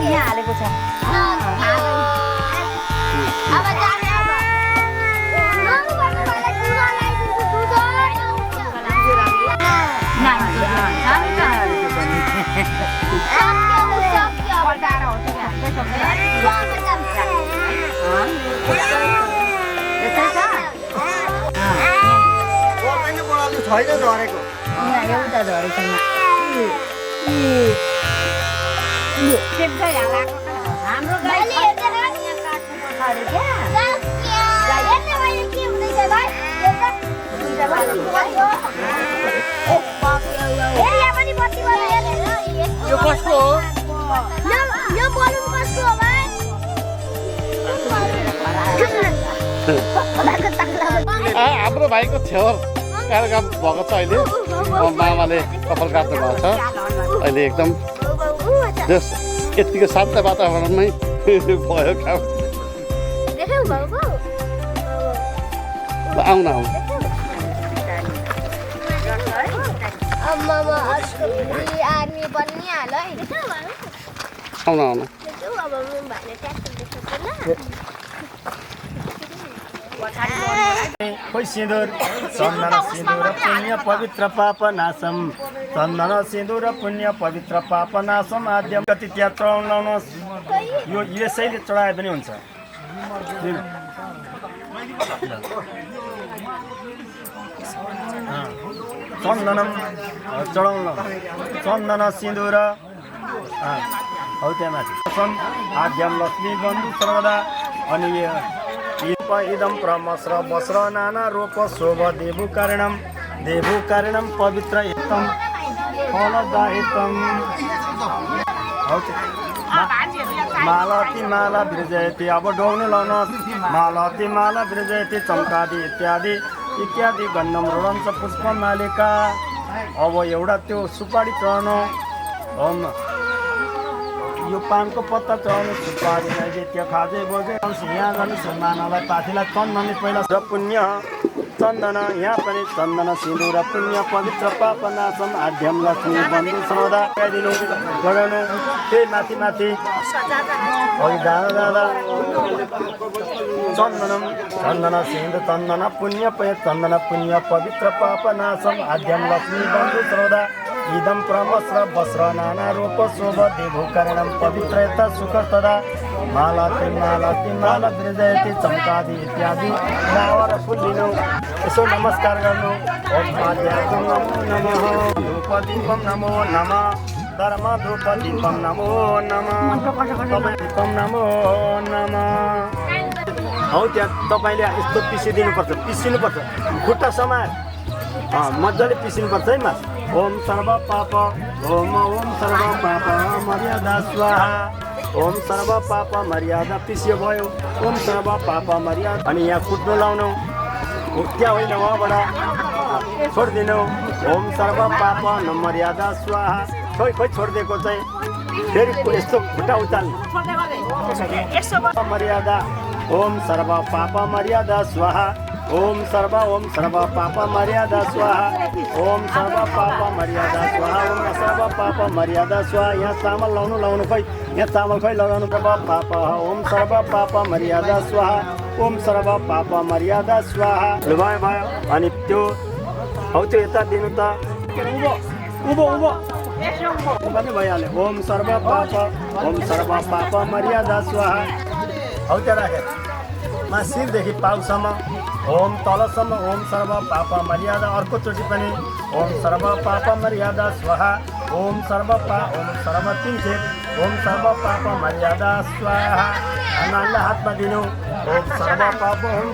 यहाँ हालेको छ छैन झरेको यहाँ एउटा झरेको हाम्रो यो कसको हो हाम्रो भाइको छेवर कार्यक्रम भएको छ अहिले मामाले कपाल काट्नु भएको छ अहिले एकदम जस यतिको शान्त वातावरणमै भयो काम आउन आउनु आर्मी बनिहाल्यो आउनु आउनु खोइ सिन्दुर चन्दन सिन्दुर पुण्य पवित्र पाप नाशम चन्दन सिन्दुर पुण्य पवित्र पाप नाशम आद्यम कति त्यहाँ चढाउनुहोस् यो यसैले चढाए पनि हुन्छ चन्दनम चढाउन चन्दन सिन्दुर हौ त्यहाँ माथि आद्यम लक्ष्मी बन्धु सर्वदा अनि इदम प्रमस्र वस्र नाना रूप शोभ देवु कारणम पवित्र एकदम फलदायकम मालती माला विरजयति अब डोग्नु लाउनुहोस् मालती माला विरजयति चम्कादि इत्यादि गन्धम रोडन्छ पुष्प मालिका अब एउटा त्यो सुपारी चढ्नु यो पानको पत्ता चढाउनु सुपारी त्यो खाजे बोके यहाँ गर्नु मानवलाई पाथीलाई चन्दनले पहिला पुण्य चन्दन यहाँ पनि चन्दन सिन्दुर पुण्य पवित्र पाप नाशम आद्यम लक्ष्मी बन्धु श्रद्धा दिनु लगाउनु त्यही माथि माथि दादा चन्दन सिन्दुर चन्दन पुण्य पवित्र पाप नाशम आद्यम लक्ष्मी बन्धु श्रद्धा इदम प्रमस्र वस्र नाना रूप शोभ देवु कारणम पवित्रता सुख तदा मालती माला विरजयति चम्कादि इत्यादि नावर फुल्लिनु यसो नमस्कार गर्नु ओम आद्यात्म नमः धूप दीपम नमो नमः धर्म धूप दीपम नमो नमः दीपम नमो नमः हौ त्यहाँ तपाईँले यस्तो पिसिनुपर्छ खुट्टा समाएर मजाले पिसिनुपर्छ है मास ओम सर्व पाप ओम सर्व पाप मर्यादा स्वाहा ओम सर्व पाप मर्यादा पिस्यो भयो ओम सर्व पाप मर्यादा अनि यहाँ कुट्नु लाउनु त्यहाँ होइन उहाँबाट छोडिदिनु ओम सर्व पाप मर्यादा स्वाहा खोइ छोडिदिएको चाहिँ फेरि यस्तो खुट्टा उचाल्नु मर्यादा ओम सर्व पाप मर्यादा स्वाहा ओम सर्व पाप मर्यादा स्वाहा ओम सर्व पाप मर्यादा स्वाहा ओम सर्व पाप मर्यादा स्वाहा यहाँ चामल लाउनु खोइ यहाँ चामल खोइ लगाउनु सर्व पाप ओम सर्व पाप मर्यादा स्वाहा ओम सर्व पाप मर्यादा स्वाहा भयो अनि त्यो हौ त्यो यता दिनु त उँभो पनि भइहाल्यो ओम सर्व पाप मर्यादा स्वाहा हौ त्यहाँ राखेर शिरदेखि पाउसम्म ओम तलसम्म ओम सर्व पाप मर्यादा अर्कोचोटि पनि ओम सर्व पाप मर्यादा स्वाहा ओम सर्व 3 खेप ओम सर्व पाप मर्यादा स्वाहा नानीलाई हातमा दिनु ओम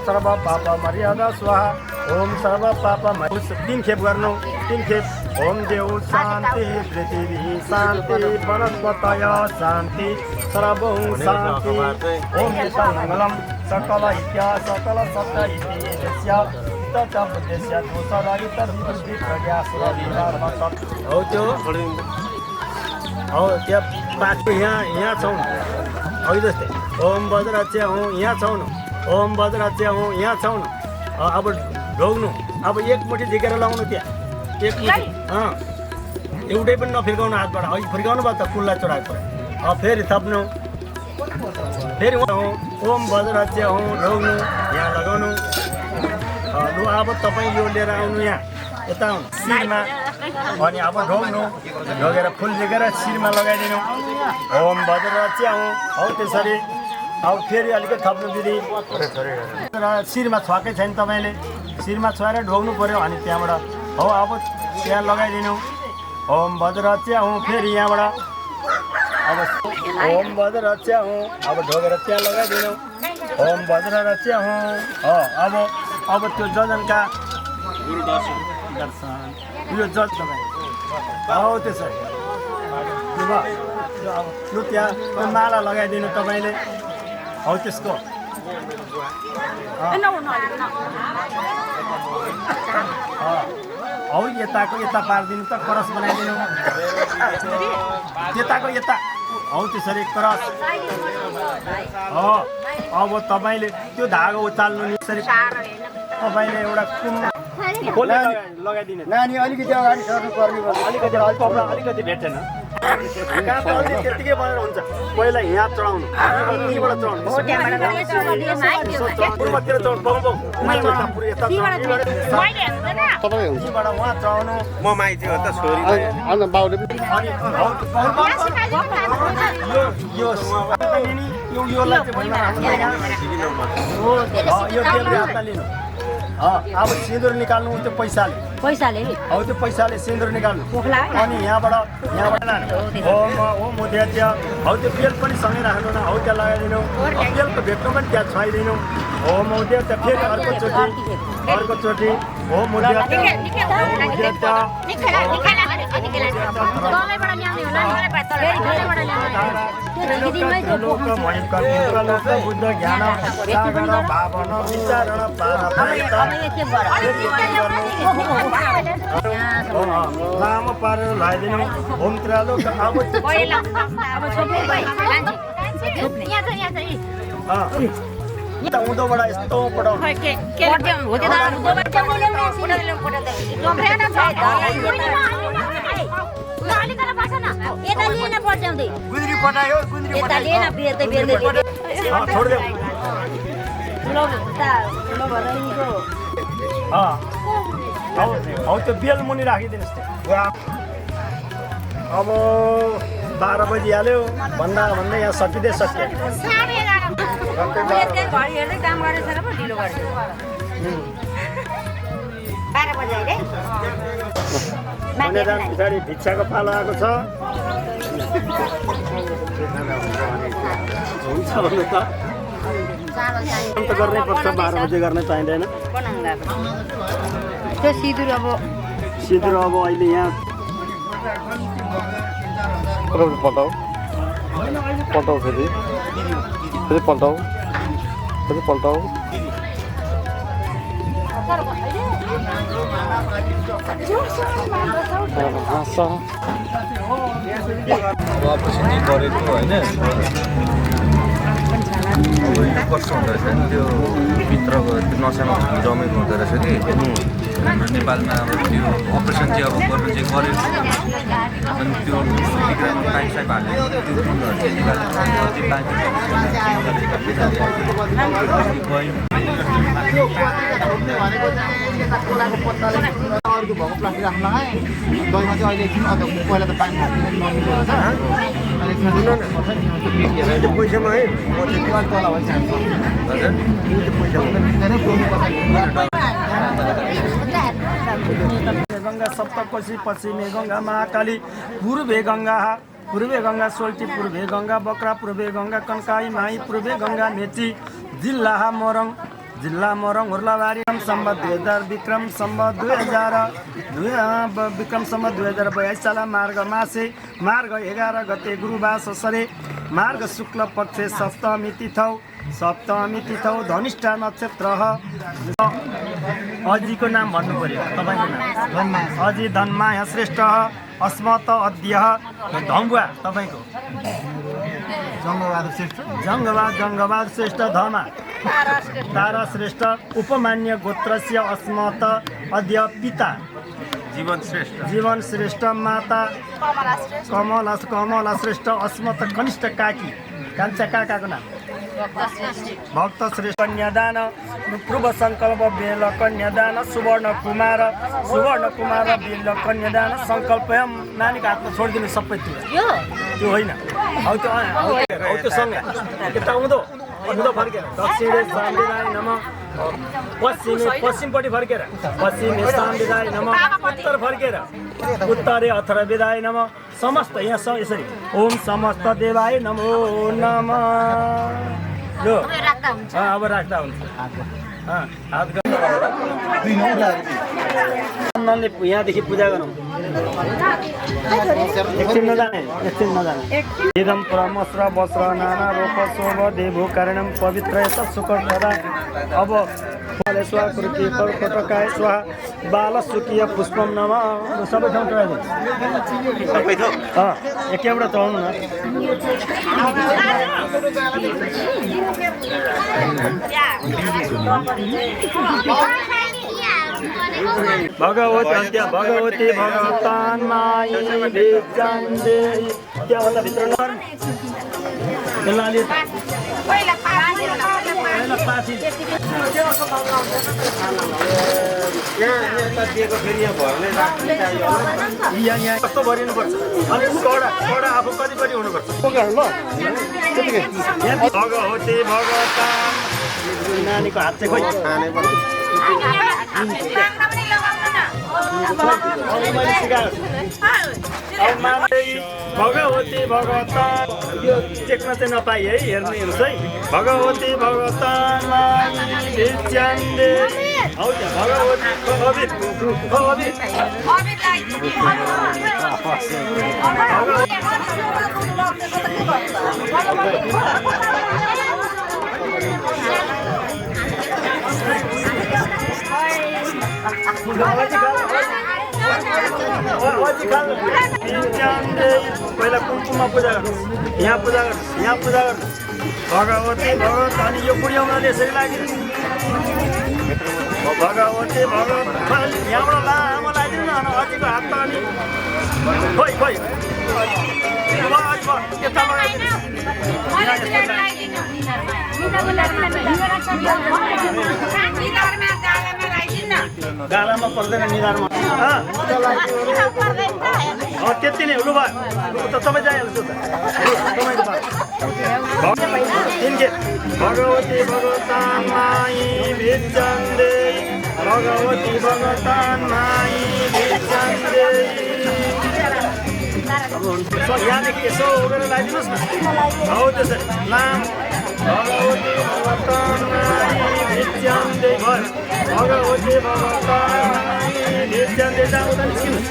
सर्व पाप मर्यादा स्वाहा ओम सर्व पाप 3 खेप गर्नु 3 खेप ओम देव शान्ति पृथ्वी शान्ति वनस्पतय शान्ति सर्वं शान्ति ओम मङ्गलम सकल हित्य सकल सत्य हितेस्य तच बुद्धेस्य दोषरहित विबुद्धि प्रज्ञासुरविराम तत् हौ त्यो हौ त्यहाँ पाँचको यहाँ छौँ हौ जस्तै ओम वज्राच्य हौँ यहाँ छौँ न ओम वज्राच्य हौँ यहाँ छौँ न अब ढोग्नु अब एक मुठी झिकेर लाउनु त्यहाँ एक मुठी एउटै पनि नफिर्काउनु हातबाट अघि फिर्काउनु भयो त कुललाई चढाएको फेरि थप्नु फेरि ओम वज्राच्य हौँ ढोग्नु यहाँ लगाउनु लु अब तपाईँ यो लिएर आउनु यहाँ यता आउनु शिरमा अनि अब ढोग्नु ढोगेर फुल झिकेर शिरमा लगाइदिनु ओम वज्राच्य हौँ हौ त्यसरी अब फेरि अलिकति थप्नु दिदी र शिरमा छुवाएकै छैन तपाईँले शिरमा छुवाएर ढोग्नु पऱ्यो अनि त्यहाँबाट हो अब त्यहाँ लगाइदिनु ओम वज्राच्य हौँ फेरि यहाँबाट अब ओम वज्राच्य हौँ अब ढोगेर त्यहाँ लगाइदिनु ओम वज्राच्य हौँ अब त्यो जजनका यो जज तपाईँ हौ त्यसरी लु त्यहाँ माला लगाइदिनु तपाईँले हौ त्यसको हौ यताको यता पारिदिनु त क्रस बनाइदिनु यताको यता हौ त्यसरी क्रस अब तपाईँले त्यो धागो उचाल्नु नि यसरी तपाईँले एउटा लगाइदिनु नानी अलिकति अगाडि सर्नु पर्ने अलिकति अलिकति भेट्दैन त्यतिकै भनेर हुन्छ पहिला यहाँ चढाउनु यहीँबाट चढाउनु पूर्वतिर चढाउनु उहाँ चढाउनु म माइती हो त छोरी लिनु अब सिन्दुर निकाल्नु त्यो पैसाले हौ त्यो पैसाले सिन्दुर निकाल्नु अनि यहाँबाट ओम उद्याच्य हौ त्यो बेल पनि सँगै राख्नु न हौ त्यहाँ लगाइदिनु बेलको भेट्नु पनि त्यहाँ छुवाइदिनु ओम उद्याच्य फेरि अर्कोचोटि ओम उद्याच्य बुद्ध ज्ञान सागर भावन विचारण लामो पारेर लगाइदिनु ओम त्रिलोक उँधोबाट यस्तो पठाउनु गुन्द्री पठायो छोडिदेऊ हौ त्यो बेल मुनि राखिदिनुहोस् अब 12 बजी हाल्यो भन्दा यहाँ सकिँदै सक्यो पछाडि भिक्षाको पालो आएको छ हुन्छ भने त अन्त गर्नै पर्छ 12 बजे गर्न पाइँदैन त्यो सिन्दुर अब अहिले यहाँ पल्टाउ फेरि पल्टाउ अपरेसन गरेको होइन यो कस्तो हुँदो रहेछ नि त्यो भित्रको नसामा जमेको हुँदो रहेछ कि हाम्रो नेपालमा अब त्यो अपरेसन चाहिँ अब गर्नु चाहिँ गरेको अनि त्यो बिग्रामा पाइप साइप हालेर त्यो कुरोहरू चाहिँ अर्को भएको प्लास्टिक राख्नु लगाएँ दहीमा चाहिँ अहिले एकछिन पहिला त पानी हाल्नु नमिल्दो रहेछ पैसामा है तल गङ्गा सप्तकोशी पश्चिमे गङ्गा महाकाली पूर्वे गङ्गा सोल्टी पूर्वे गङ्गा बक्रा पूर्वे गङ्गा कन्काई माई पूर्वे गङ्गा मेची जिल्ला मोरङ हुर्लाबारी सम्बत 2000 विक्रम सम्बत 2022 साल मार्ग 11 गते गुरुबार ससरे मार्ग शुक्ल पक्ष सप्तमी तिथौ धनिष्ठा नक्षत्र अजीको नाम भन्नु पर्यो तपाईँको नाम अजी धनमाया श्रेष्ठ अस्मत अद्य धम्बुवा तपाईँको जङ्गबहादुर श्रेष्ठ धमा तारा श्रेष्ठ उपमान्य गोत्रस्य अस्मत अद्य पिता जीवन श्रेष्ठ माता कमला श्रेष्ठ अस्मत कनिष्ठ काकी कान्छा काकाको नाम भक्त श्रेष्ठ कन्यादान पूर्व सङ्कल्प बेल कन्यादान सुवर्ण कुमार बेल कन्यादान सङ्कल्प नानीको हातमा छोडिदिनु सबै त्यो होइन हौ त्यो सँग यता उँधो फर्केर दक्षिणे साम्यदाय नमः पश्चिमपट्टि फर्केर पश्चिमे साम्यदाय नमः उत्तर फर्केर उत्तरे अथर्ववेदाय नमः समस्त यहाँ यसरी ओम समस्त देवाय नमो नमः लो अब राख्दा हुन्छ यहाँदेखि पूजा गरौँ एकछिन नजाने इदं प्रमस्र वस्त्र नाना रोप शोभ देवो कारणं पवित्र यत सुकर्णदा अब स्वाहा कृति कर्कटकाय स्वाहा बालसुकीय पुष्पम नमः सबै ठाउँ चढाइदिनु सबै ठाउँ एकैवटा चढाउनु भगवती भगवतान माई भिक्षान्दे त्यहाँभन्दा भित्र यहाँ कस्तो भरिनुपर्छ अनि कडा आफू कति हुनुपर्छ भगवती भगवतान नानीको हात चाहिँ खोइ भगवती भगवतान यो टेक्न चाहिँ नपाइ है हेर्नुहोस् है भगवती भगवतान भिक्षान्दे हौ त्यहाँ भगवती पहिला कुमकुममा पूजा गर्नुहोस् यहाँ पूजा गर्नुहोस् भगवती भगवत अनि यो बुढियाउनाले यसरी लाग्यो भगवती भगवत यहाँबाट लामो लगाइदिनु न अझैको हात त अनि खोइ गालामा पर्दैन निधारमा त्यति नै लु भयो त तपाईँ जाइहाल्छु त भगवती भगवतान माई भिक्षान्दे भगवती भगवतान माई भिक्षान्दे यहाँदेखि यसो उडेर लगाइदिनुहोस् न हौ त्यसरी नाम भगवती भगवतान माई भिक्षान्दे भयो भगवती भगवतान माई भिक्षान्दे जाउँदा निस्किनुहोस्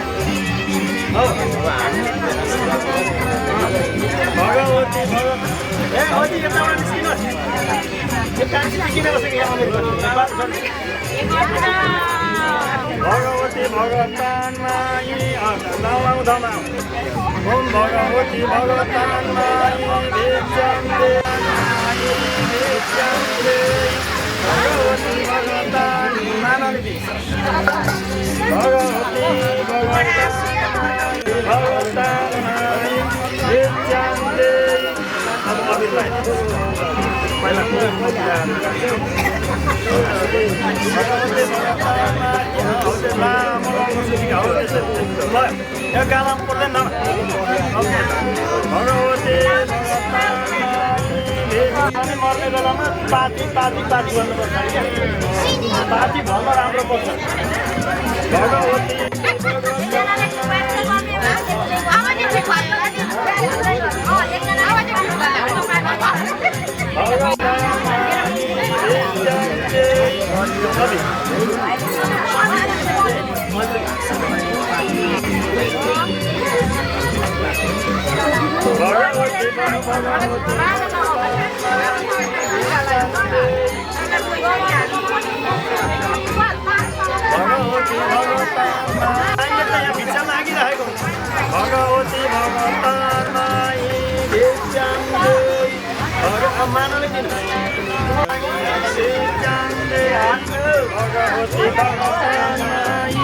भगवती भगवत ए अझै यताबाट निस्किनुहोस् यो कान्छी किन बसेको भगवती भगवतान माई ओम भगवती भगवतान माई भिक्षान्दे भगवती भगवतान भगवती भगवतान माई भिक्षान्दे पहिला यो गालामा पर्दैन भगवती मर्ने बेलामा पाती गर्नुपर्छ पाती भन्न राम्रो पर्छ भगवती भगवती भिक्षा मागिरहेको भगवती भगवतामाई भिक्षान्दे मानवले दिनु भिक्षान्दे भगवती भगवतामाई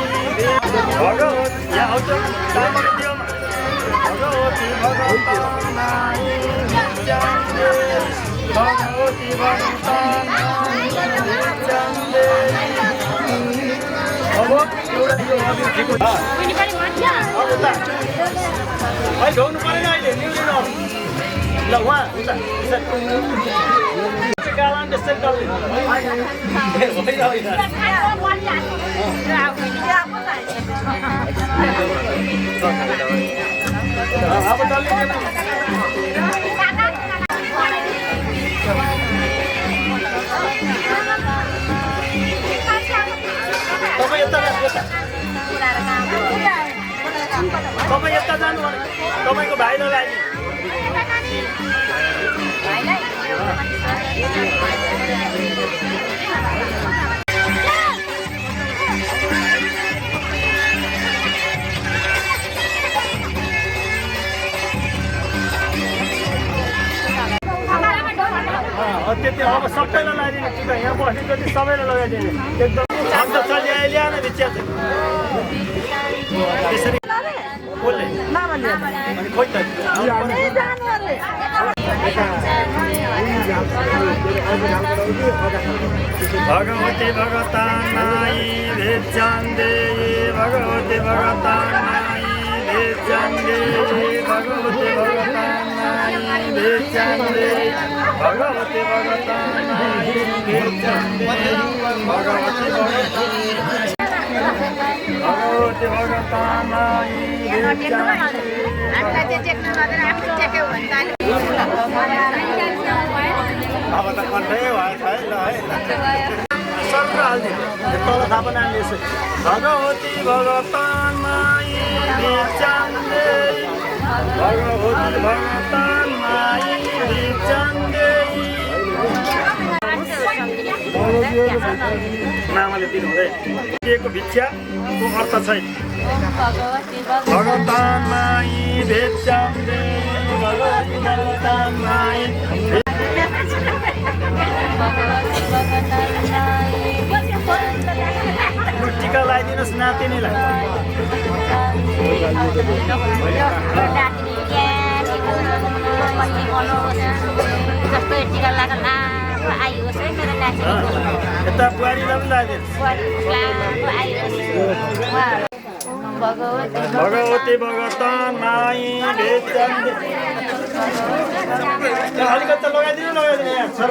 भगवती यहाँ आउँछ तामाले दियोमा भगवती भगवतामाई भिक्षान्दे भगवती भगवतामाई भिक्षान्दे अब एउटा दियो अभिजीको छ अब त भाइ ढोग्नु परेन अहिले न्युजन ल उहाँ उता कालान त्यसै डल्ले अब डल्ले तपाईँ यता तपाईँ यता जानु तपाईँको भाइलाई लागि त्यति अब सबैलाई लगाइदिने टिका यहाँ बस्ने जति सबैलाई लगाइदिने एकदम अन्त चलिआए ल्याएन भिक्षा त्यसरी कसले अनि खोइ त भगवती भगवतामाई भिक्षान्दे भगवती भगवतामाई भिक्षान्दे भगवती भगवतामाई भिक्षान्दे भगवती भगवतामाई भिक्षान्दे भगवती भगवतामाई अब त कन्ठै भएछ है ल है सर्व हाल्दिनु तल थाहा नामले यसो भगवती भगवतामाई भिक्षान्दे भगवती भगवतामाई भिक्षान्दे नामले दिनु हुँदै दिएको भिक्षाको अर्थ छैन भगवतामाई भिक्षान्दे भगवती भगवतामाई टिका लगाइदिनुहोस् नातिनीलाई जस्तो टिका लगाएर आइयोस् है मेरो नाति यता बुहारीलाई पनि लगाइदिनुहोस् भगवती भगवतामाई भिक्षान्दे अलिकति लगाइदिनु यहाँ सर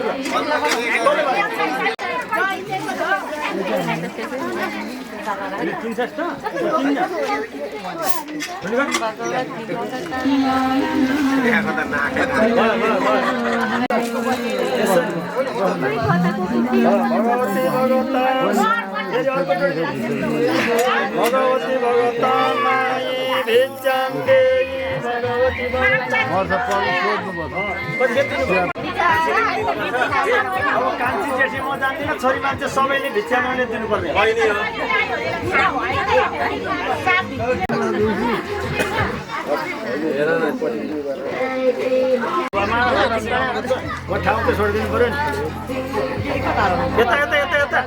भगवती भगवतामाई भिक्षान्दे भगवती अब कान्छी जेठी म जान्दिनँ छोरी मान्छे सबैले भिक्षा माग्ने दिनुपर्ने होइन ठाउँ त छोडिदिनु पर्यो नि यता यता यता यता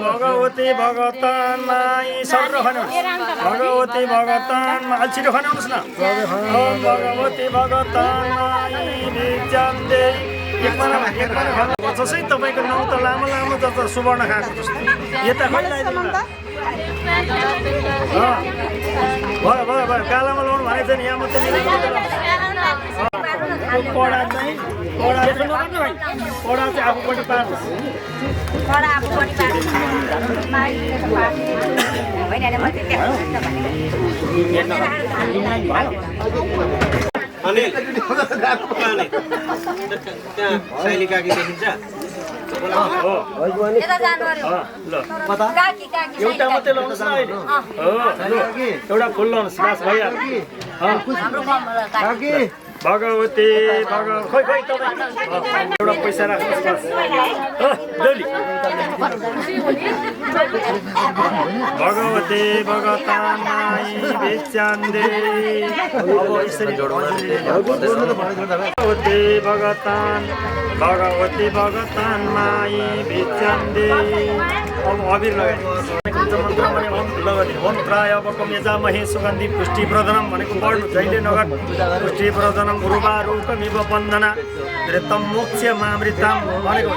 भगवती भगवतामाई सर खनाउनुहोस् भगवती भगवतामा अलि छिटो खनाउनुहोस् न ओम भगवती भगवतामाई भिक्षान्दे एकपल्ट खानुपर्छ है तपाईँको नाउँ त लामो लामो जस्तो सुवर्ण खाएको जस्तो यता खैलाइदिनु न भयो भयो भयो कालामा लाउनु भनेको छ नि यहाँ मात्रै पढा चाहिँ पढा चाहिँ आफूपट्टि पार्नुहोस् अनिल त्यहाँ साइली काकी देखिन्छ एउटा मात्रै लाउनुहोस् न अहिले एउटा फुल लाउनुहोस् बास भइहाल्छ भगवती खोइ एउटा पैसा राख्नुहोस् भगवती भगतानाई बेचान्दे अब यसरी भगवती भगतान माई बेचान्दे अब अबिर लगाइदिनुहोस् ओम प्राय मेजामहे सुगन्धि पुष्टि प्रधानम भनेको पढ्नु जहिले नगर पुष्टि प्रधानम उर्वारुकमिव वन्दना ऋतम मोक्ष मामृतम भनेको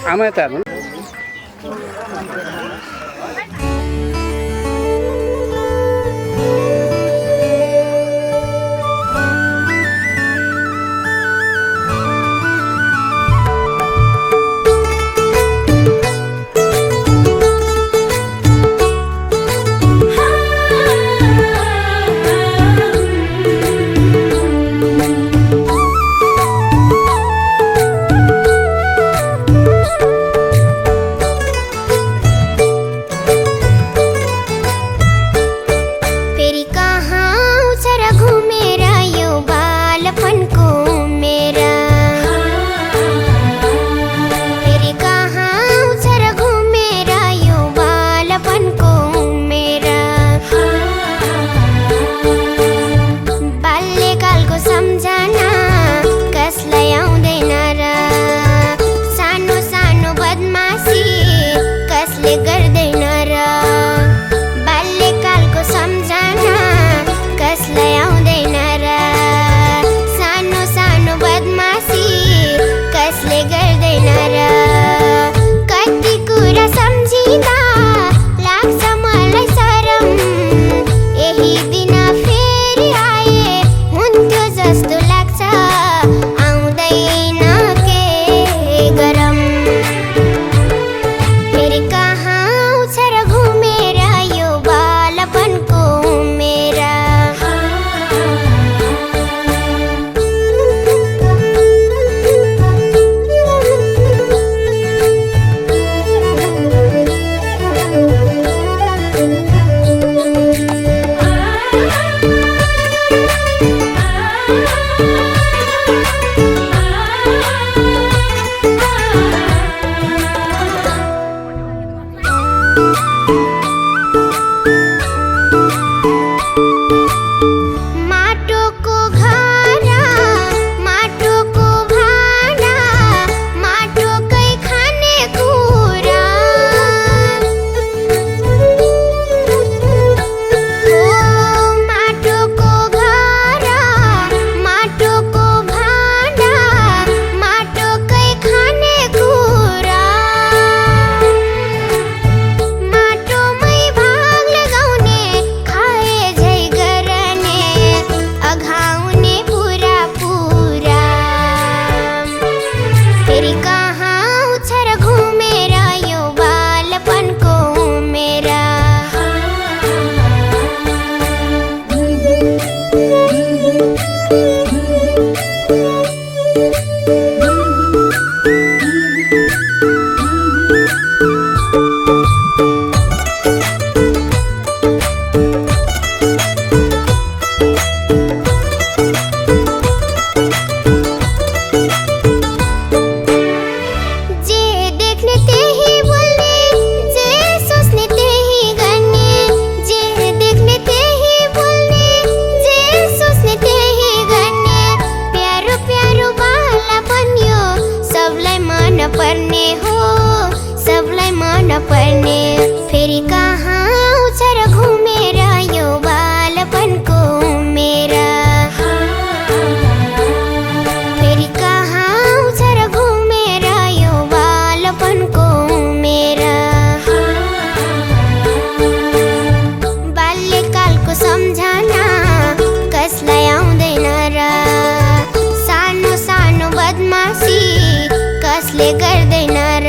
आमा यता हेर्नु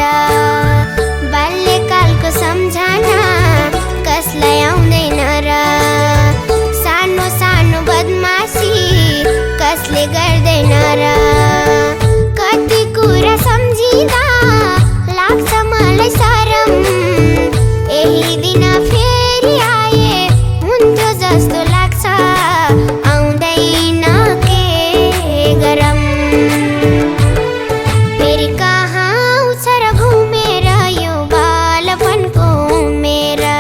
र बाल्यकालको सम्झना कसलाई आउँदैन र सानो सानो बदमासी कसले गर्दैन र कति कुरा सम्झिँदा लाग्छ मलाई शरम यही दिन फेरि आए हुन्थ्यो जस्तो लाग्छ आउँदैन के गरम फेरि कहाँ आउँछ र घुमेर यो बालपनको मेरा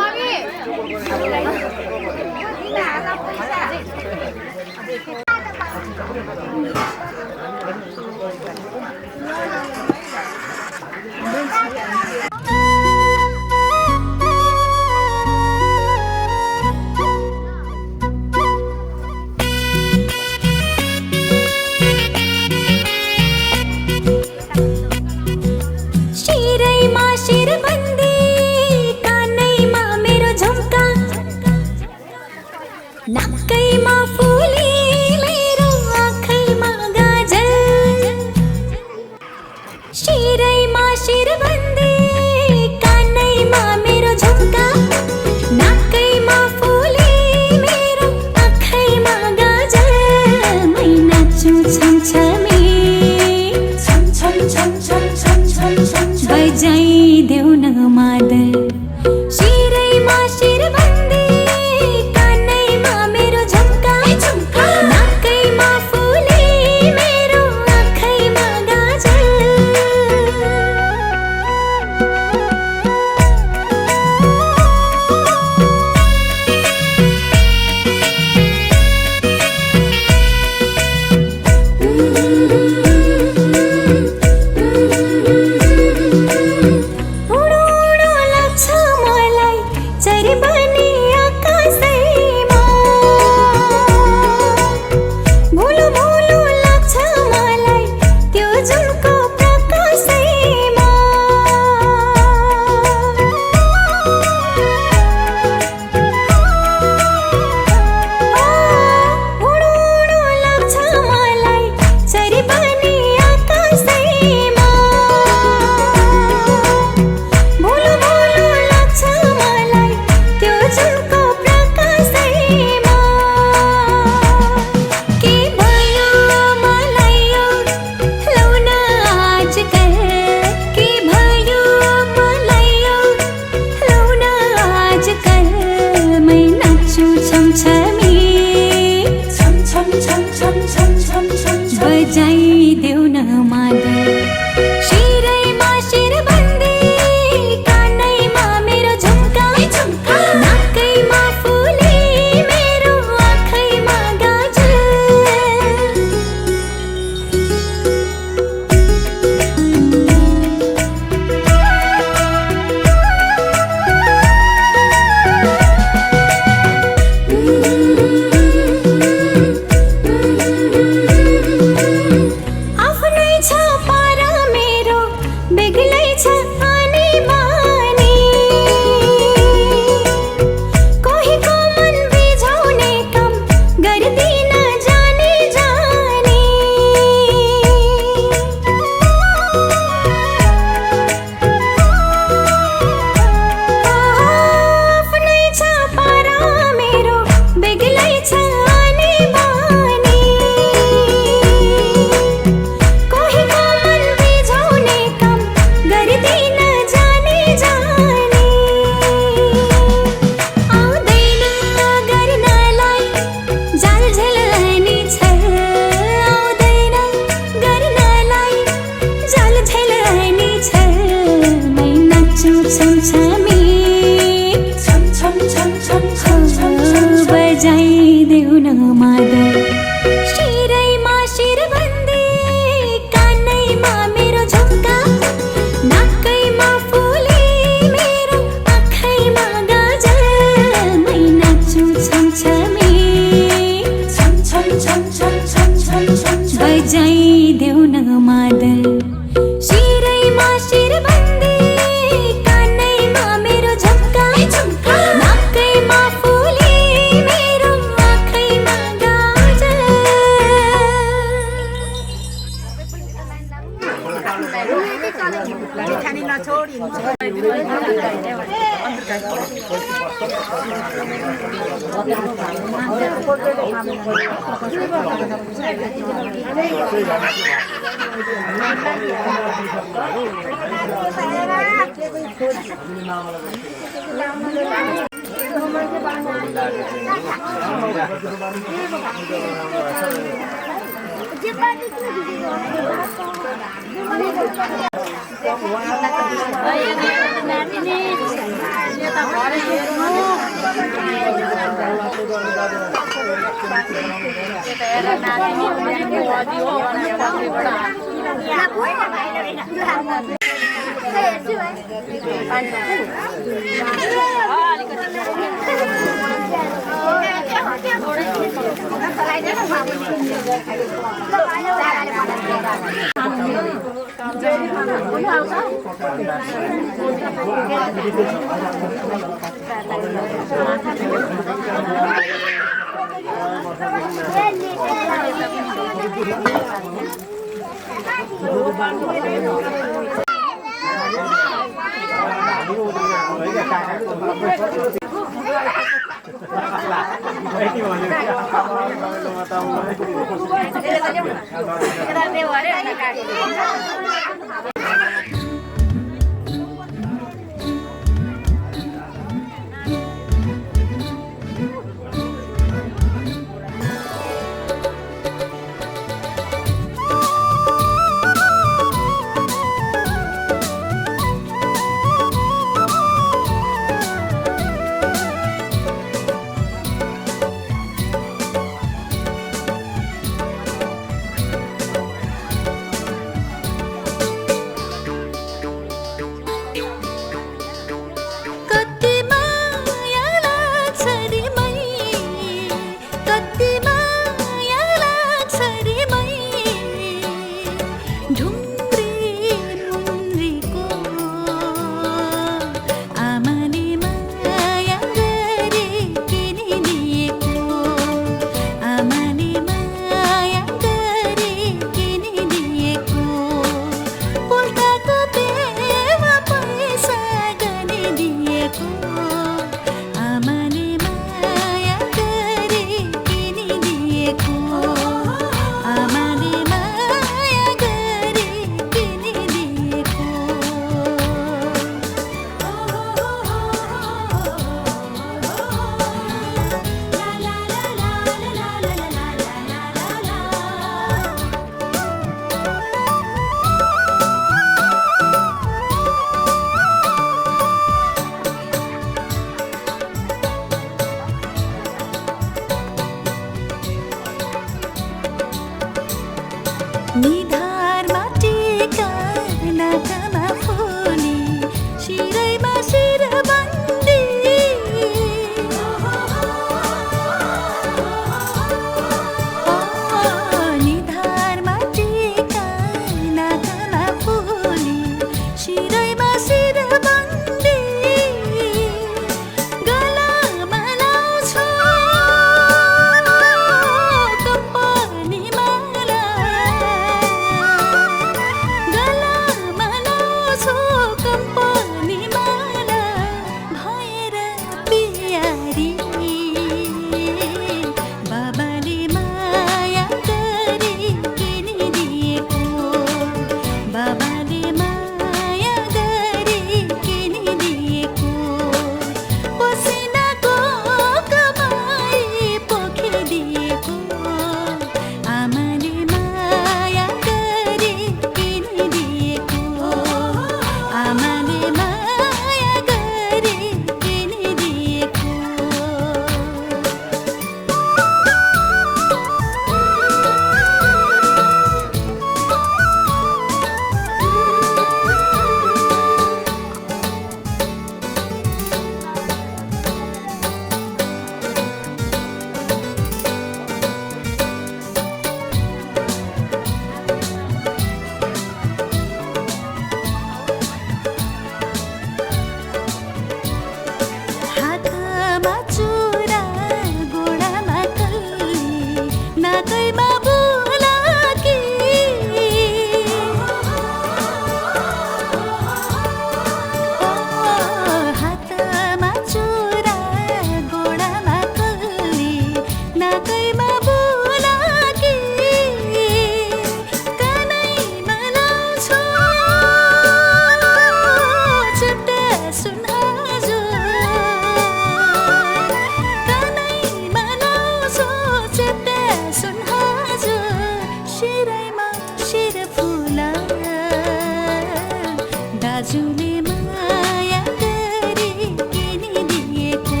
दाजुले माया गरे किनिदिएको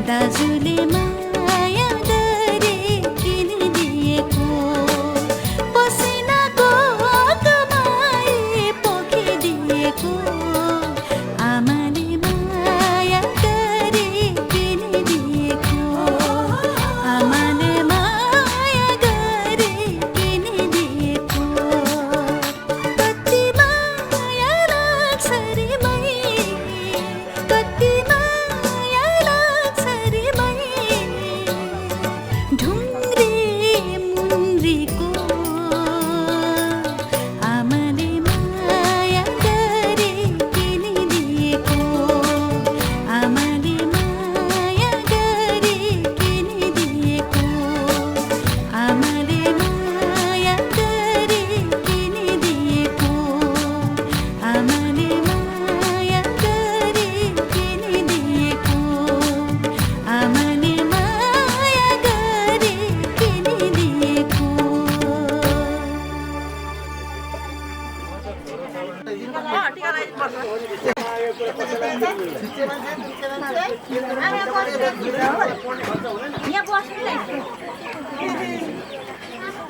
दाजुले माया गरे किनिदिएको पसिनाको कमाई पोखिदिएको आमाले माया गरे किनिदिएको आमाले माया गरे किनिदिएको कति माया लाग्छ रे मै कति माया लाग्छ रे मै ढुङ्ग्रे मुन्द्रीको आमाले माया गरे किनिदिएको आमाले माया गरे किनिदिएको आमाले माया गरे किनिदिएको आमाले माया गरे किनिदिएको आमाले माया गरे किनिदिएको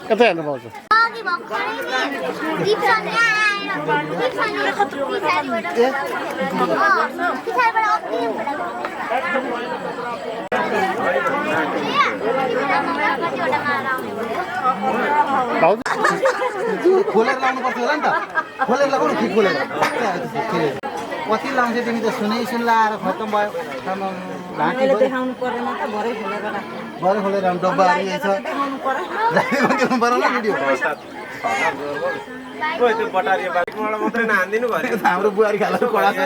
कतै हेर्नु पाउँछ अघि भर्खरै नि दिपसनले आएर दिपसनले पछाडिबाट खोलेर लाउनु पर्छ होला नि त खोलेर लगाउनु ठिक खोलेर कति लाउँछ तिमी त सुनै लाएर खत्तम भयो देखाउनु परेन त भरे खोलेर राख भरे खोलेर डब्बा छ देखाउनु पर्यो देखाउनु पर्यो होला भिडियो त्यो बटारिया बाइकबाट मात्रै नहान्दिनु भयो हाम्रो बुहारी खाला कडा छ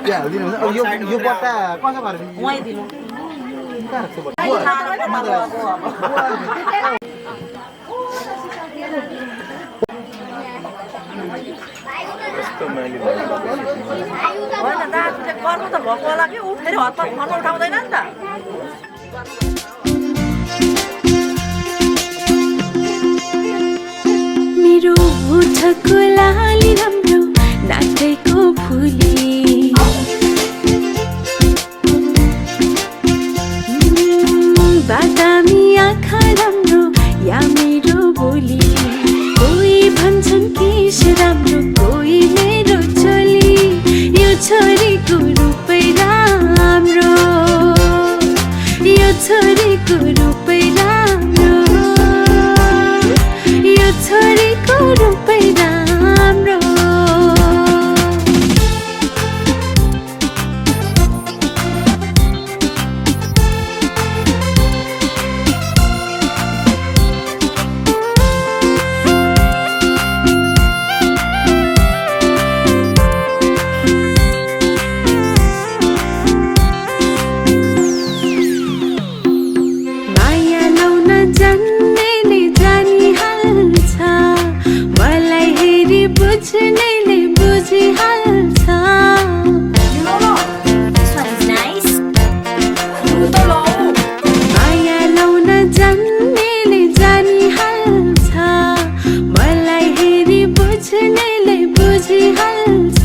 त्यहाँ हाल्दिनु हुन्छ अब यो बट्टा कसो गर्नु उहाँ दिनु होइन दाजुले गर्नु त भएको होला कि ऊ फेरि हतपत फोन उठाउँदैन नि त मेरो ओठको लाली राम्रो नाकैको फुली बादामी आँखा राम्रो या मेरो बोली कोही भन्छन् केश राम्रो कोही मेरो चोली यो छोरीको रूपै राम्रो यो छोरीको रूपै राम्रो यो छोरीको रूपै राम्रो माया लाउन जान्नेले जानिहाल्छ मलाई हेरी बुझ्नेले बुझिहाल्छ माया लाउन जान्नेले जानिहाल्छ मलाई हेरी बुझ्नेले बुझिहाल्छ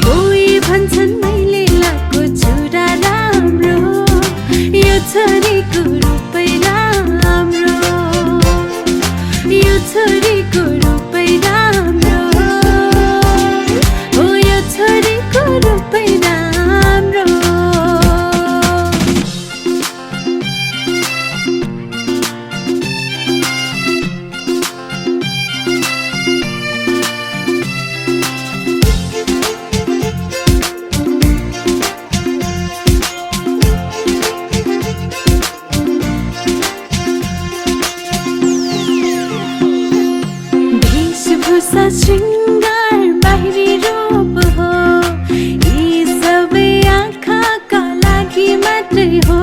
कोही भन्छन् मैले लाएको छुरा राम्रो यो छोरीको रूपै राम्रो यो छोरीको रूपै राम्रो हो यो छोरीको रूपै राम्रो वेशभूषा श्रृङ्गार बाहिरी रूप हो यी सबै आँखाका लागि मात्रै हो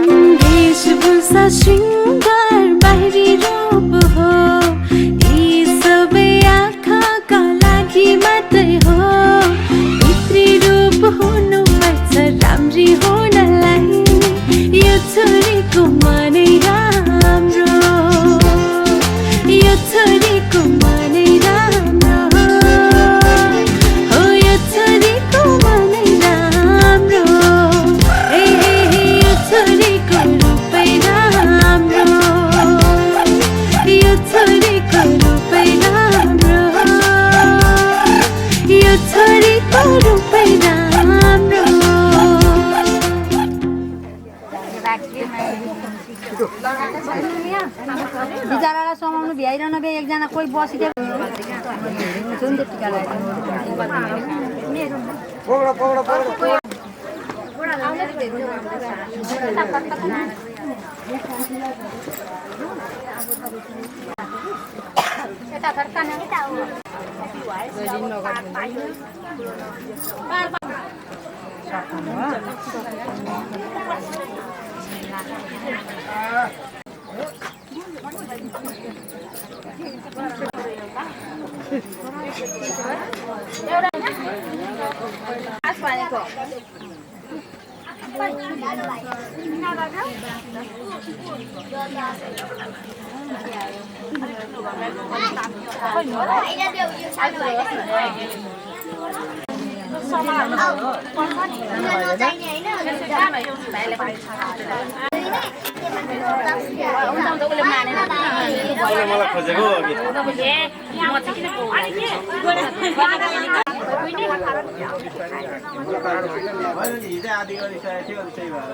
वेशभूषा श्रृङ्गार बाहिरी रूप हो यी सबै आँखाका लागि मात्रै हो भित्री रूप हुनुपर्छ राम्री हुनलाई यो छोरीको मनै लगाइरहनु बे एकजना कोही बसिदियो जुन त्यो टिका मलाई खोजेको हिजो आधी गरिसकेको थियो त्यही भएर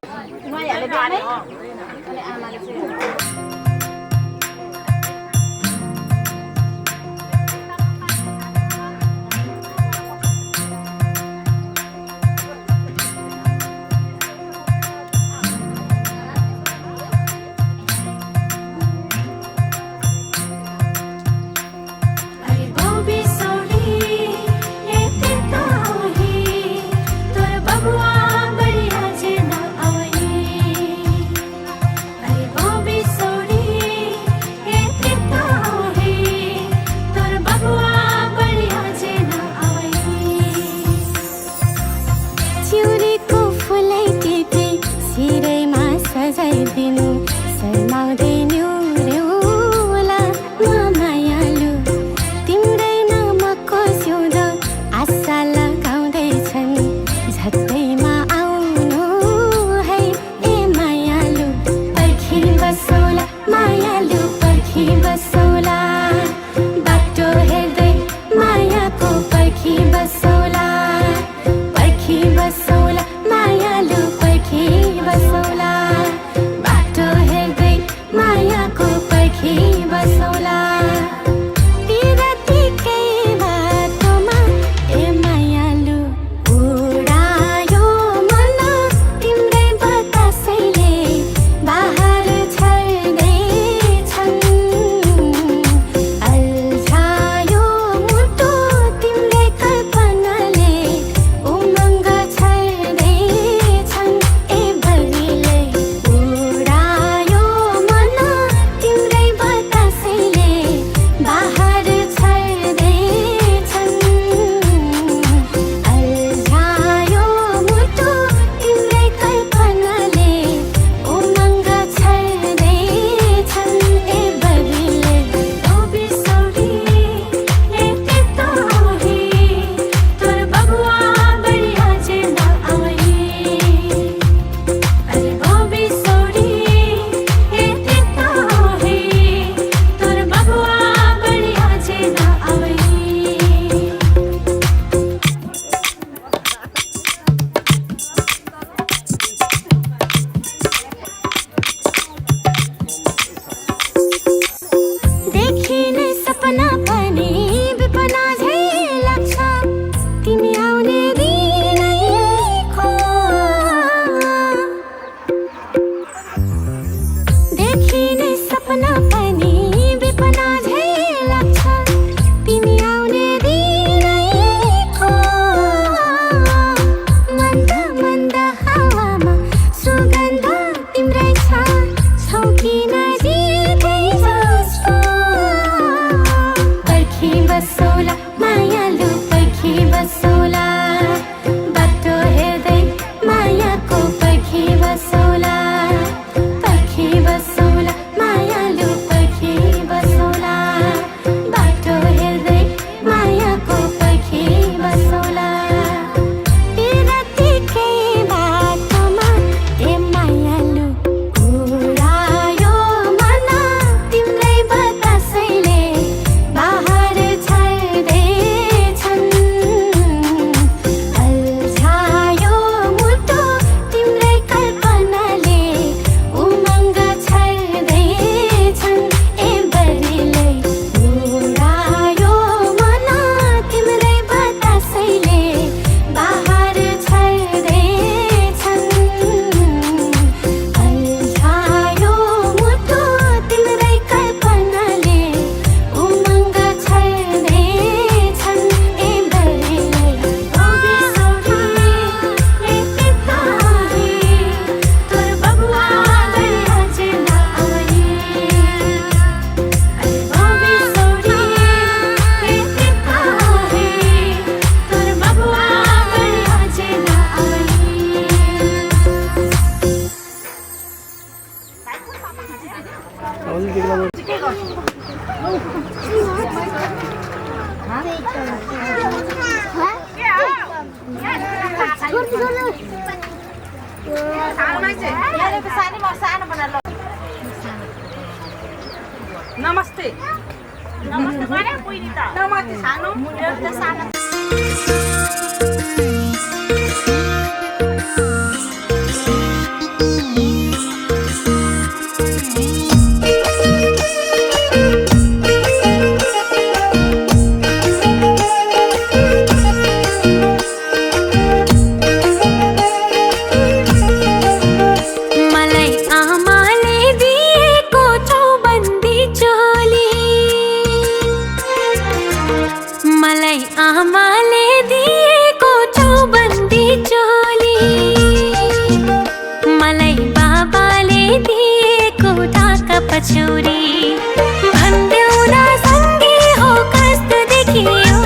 Bye. नमस्ते नमस्ते सानो मुनिहरु सानो आमाले दिएको चौबन्दी चोली मलाई बाबाले दिएको ढाका पछौरी भन्देऊ न सँगै हो कस्तो देखियो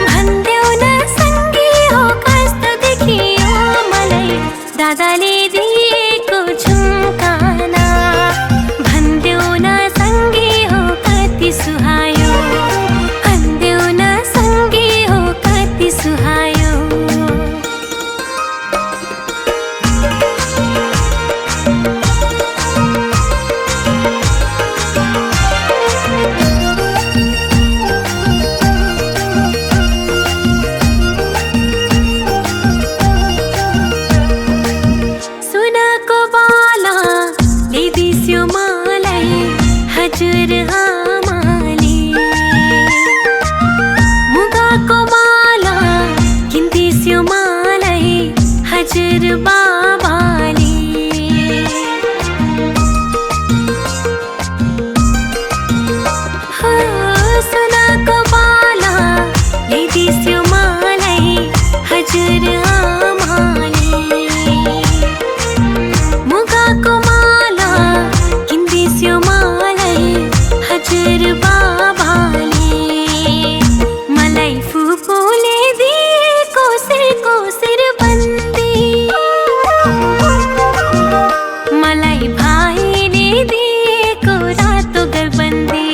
भन्देऊ न सँगै हो कस्तो देखियो मलाई दादाले दिएको झुम्काना भन्देऊ न सँगै हो कति सुहायो सुहायो सुनको बाला ल्याइदिस्यो मलाई हजुर आमाले मुगाको मलाई हजुर बाबाले सुनको बाला ल्याइदिस्यो मलाई हजुर आमाले मुगाको माला किन्दिस्यो मलाई हजुर बाबाले मलाई फुपूले दिएको सिरबन्दी मलाई भाइले दिएको रातो गरबन्दी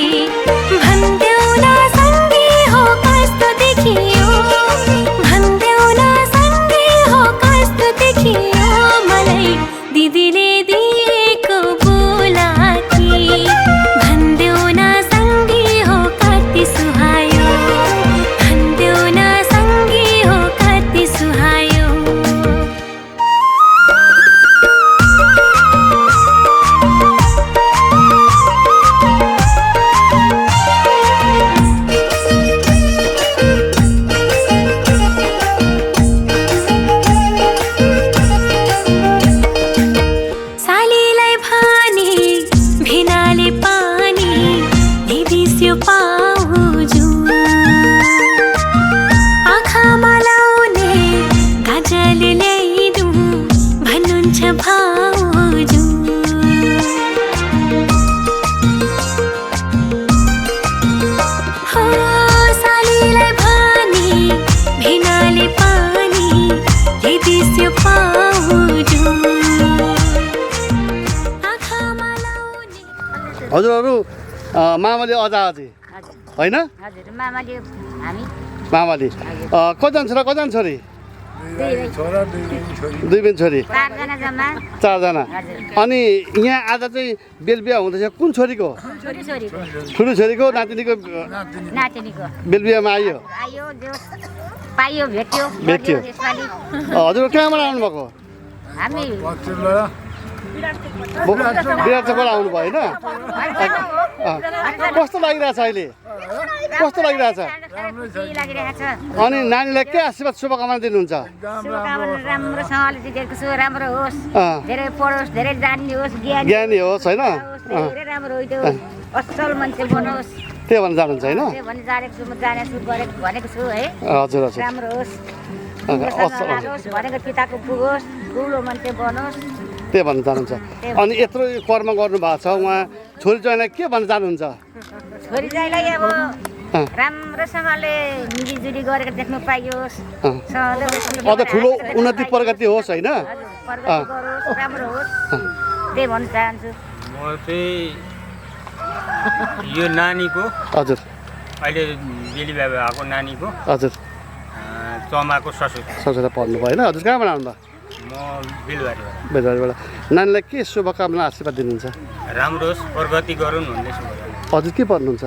भन्देऊ न सँगै हो कस्तो देखियो भन्देऊ न सँगै हो कस्तो देखियो मलाई दिदीले दिएको बुलाकी भन्देऊ न सँगै हो कति सुहायो भन्देऊ न सँगै हो कति सुहायो सालीलाई भने भिनाले पानी ल्याइदिस्यो पाउजु आँखामा लाउने गाजल ल्याइदिउँ भन्नुहुन्छ भाउजू सालीलाई भने भिनाले पानी ल्याइदिस्यो पाउजु आँखामा लाउने हजुरहरू मामाले अजा अझै होइन हजुर मामाले हामी मामाले कतिजना छोरा कतिजना छोरी दुई बिन छोरी चारजना जम्मा चारजना अनि यहाँ आज चाहिँ बेलबिहा हुँदैछ कुन छोरीको ठुलो छोरीको नातिनीको बेलबिहामा आइयो पाइयो भेट्यो हजुर कहाँबाट आउनुभएको हामी विराट चोकबाट आउनुभयो होइन कस्तो लागिरहेछ अहिले कस्तो लागिरहेछ अनि नानीलाई के आशीर्वाद शुभकामना दिनुहुन्छ राम्रोसँगले दिएको छु राम्रो होस् धेरै पढोस् धेरै जान्ने होस् ज्ञानी होस् होइन धेरै राम्रो होइदियोस् असल मान्छे बनोस् त्यही भन्न जानुहुन्छ होइन त्यही भन्न जानेको छु म जानेछु भनेको छु है हजुर हजुर राम्रो होस् भनेको पिताको पुगोस् ठुलो मान्छे बनोस् त्यही भन्न चाहनुहुन्छ अनि यत्रो कर्म गर्नुभएको छ उहाँ छोरी ज्वाइँलाई के भन्न चाहनुहुन्छ छोरी ज्वाइँलाई अब राम्रोसँगले मिलिजुली गरेर देख्नु पाइयोस् अझ ठुलो उन्नति प्रगति होस् होइन राम्रो होस् त्यही भन्न चाहन्छु म चाहिँ यो नानीको हजुर अहिले बेलीबिहा भएको नानीको हजुर चमाको ससुर पढ्नु भयो होइन हजुर कहाँबाट आउनुभयो बेलबारीबाट नानीलाई के शुभकामना आशीर्वाद दिनुहुन्छ राम्रो होस् प्रगति गरून् भन्ने शुभकामना हजुर के भन्नुहुन्छ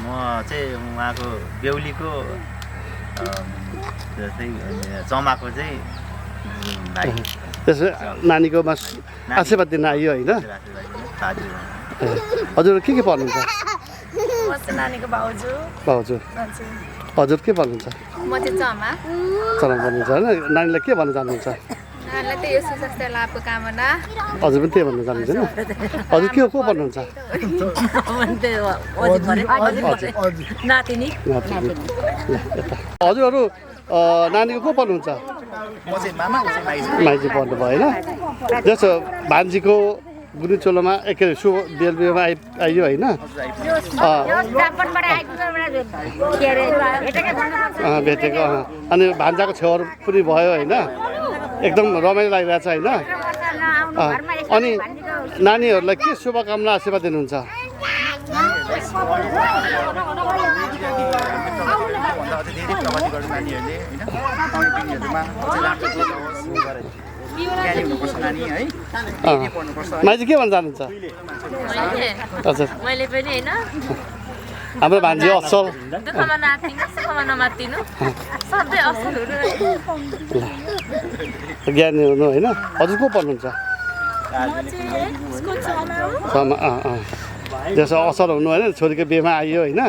म चाहिँ उहाँको बेहुलीको जस्तै चमाको चाहिँ भाइ त्यसो नानीकोमा आशीर्वाद दिन आइयो होइन हजुर के भन्नुहुन्छ म चाहिँ नानीको भाउजू भाउजू हजुर के भन्नुहुन्छ म चाहिँ चमा भन्नुहुन्छ होइन नानीलाई के भन्न चाहनुहुन्छ नानीलाई त यो सुस्वास्थ्य लाभको कामना हजुर पनि त्यही भन्न चाहनुहुन्छ होइन हजुर के को भन्नुहुन्छ नातिनी हजुरहरू नानीको को भन्नुहुन्छ म चाहिँ मामा माइजी भन्नुभयो होइन जस्तो भान्जीको गुरुचोलोमा के अरे शुभ बेलबेमा आइयो होइन भेटेको अनि भान्जाको छेउहरू पनि भयो होइन एकदम रमाइलो लागिरहेछ होइन अनि नानीहरूलाई के शुभकामना आशीर्वाद दिनुहुन्छ माइजी के भन्न चाहनुहुन्छ हजुर मैले पनि होइन हाम्रो भान्जी असल दुःखमा नातिनु सुखमा नमातिनु सधैँ असल हुनु ज्ञानी हुनु होइन हजुर को भन्नुहुन्छ जस्तो असल हुनु होइन छोरीको बिहेमा आइयो होइन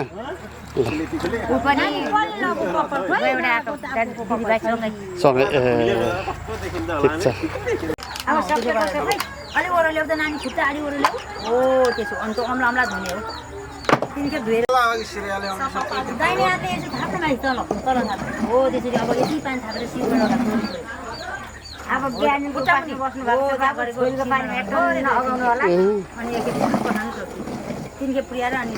सँगै ए ठिक छ अलि ओरो ल्याउँदा नानी खुट्टा अलि ओरो ल्याऊ हो त्यसो अन्त अम्ला अम्ला धुने हो तिनखेप धुएर दाहिने हातले यसो थाप्न माथि तल तल थाप्नु हो त्यसरी अब यति पानी थापेर सिउबाट अब बिहानको पानी बस्नु भएको पानी अगाउनु होला अनि एकखेप पठाउनु सक्छु तिनखेप पुर्याएर अनि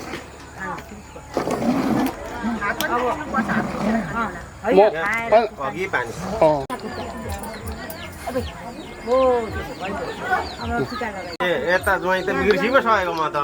यता ज्वाइँ त बिर्सी पो सकेको म त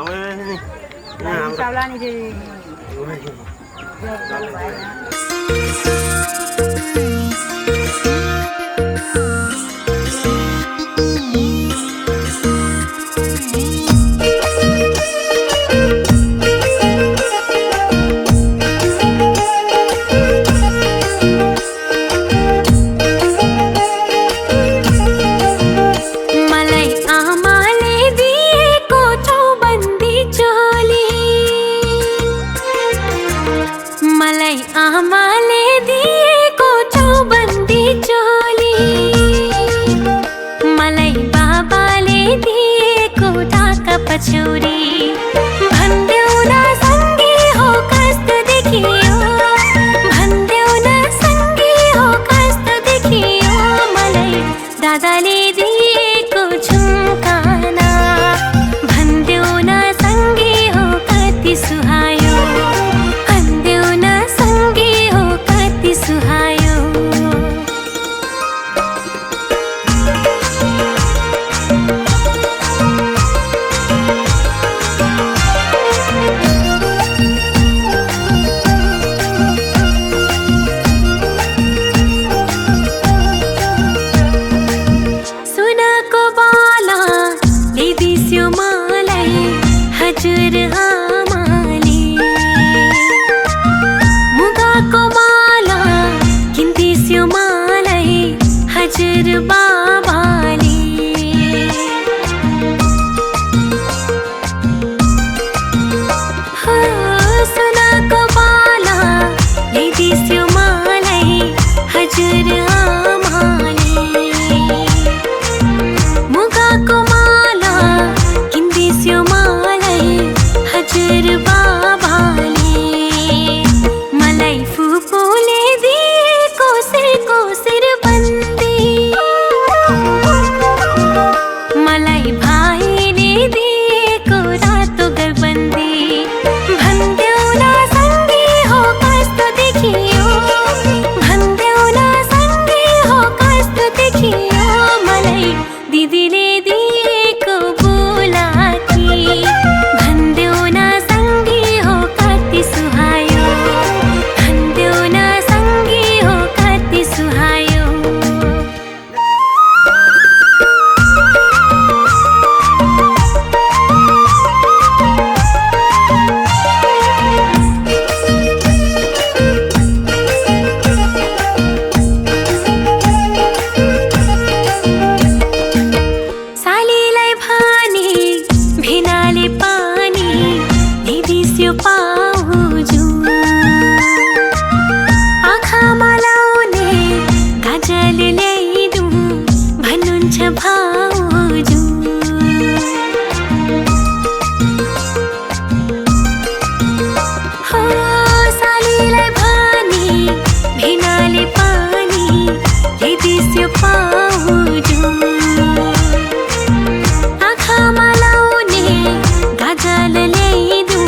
फुपोले दिएको सिरको सिर बन्दी भाउजू हो सालीलाई भने भेनाले पानी ल्याइदिस्यो पाउजू आँखामा लाउने गाजल ल्याइदु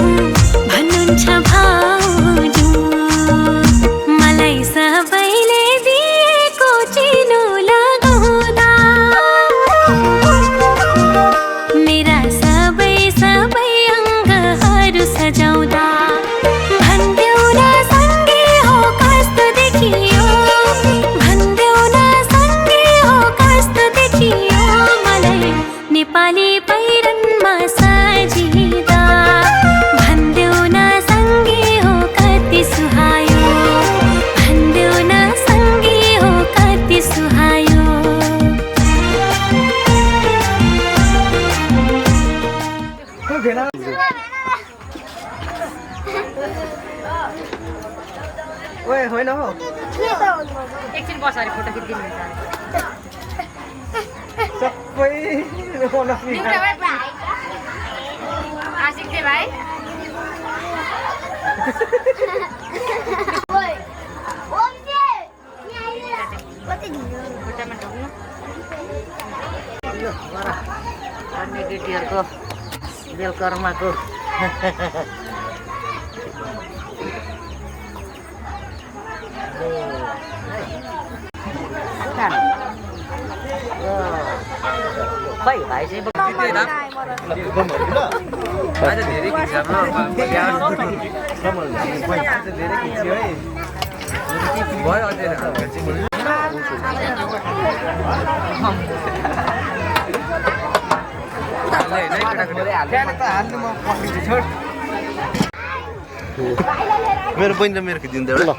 भन्नुहुन्छ भाउजू मलाई सबैले दिएको चिनो लगाउँदा मेरा सबै अङ्गहरू सजाउँदा भन्देऊ न सँगै हो कस्तो देखियो भन्देऊ न सँगै हो कस्तो देखियो मलाई नेपाली पहिरनमा सजिदा भन्देऊ न सँगै हो कति सुहायो भन्देऊ न सँगै हो कति सुहायो ओए होइन हो एकछिन बस अरे फोटो खिचिदिनु सबै आशिक दे भाइ खुट्टामा ढोक्नु अन्य केटीहरूको बेलकर्माको खै भाइ चाहिँ धेरै खिच्यो है भयो मेरो बहिनी र मेरो खिचिदिन्छ एउटा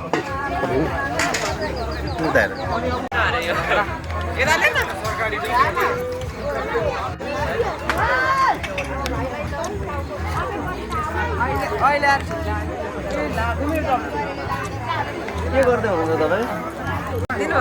के गर्दै हुनुहुन्छ तपाईँ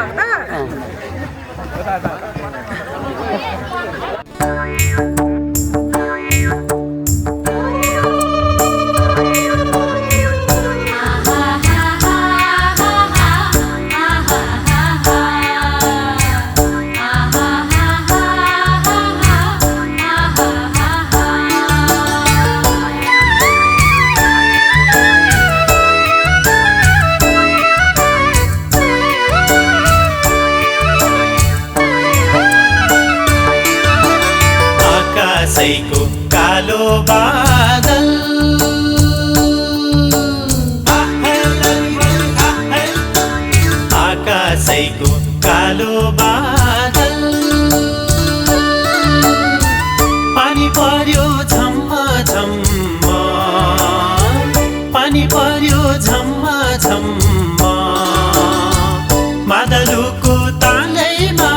आकाशैको कालो बादल आकाशैको कालो बादल पानी पर्यो झम्म झम्म पानी पर्यो झम्म झम्म मादलुको तालैमा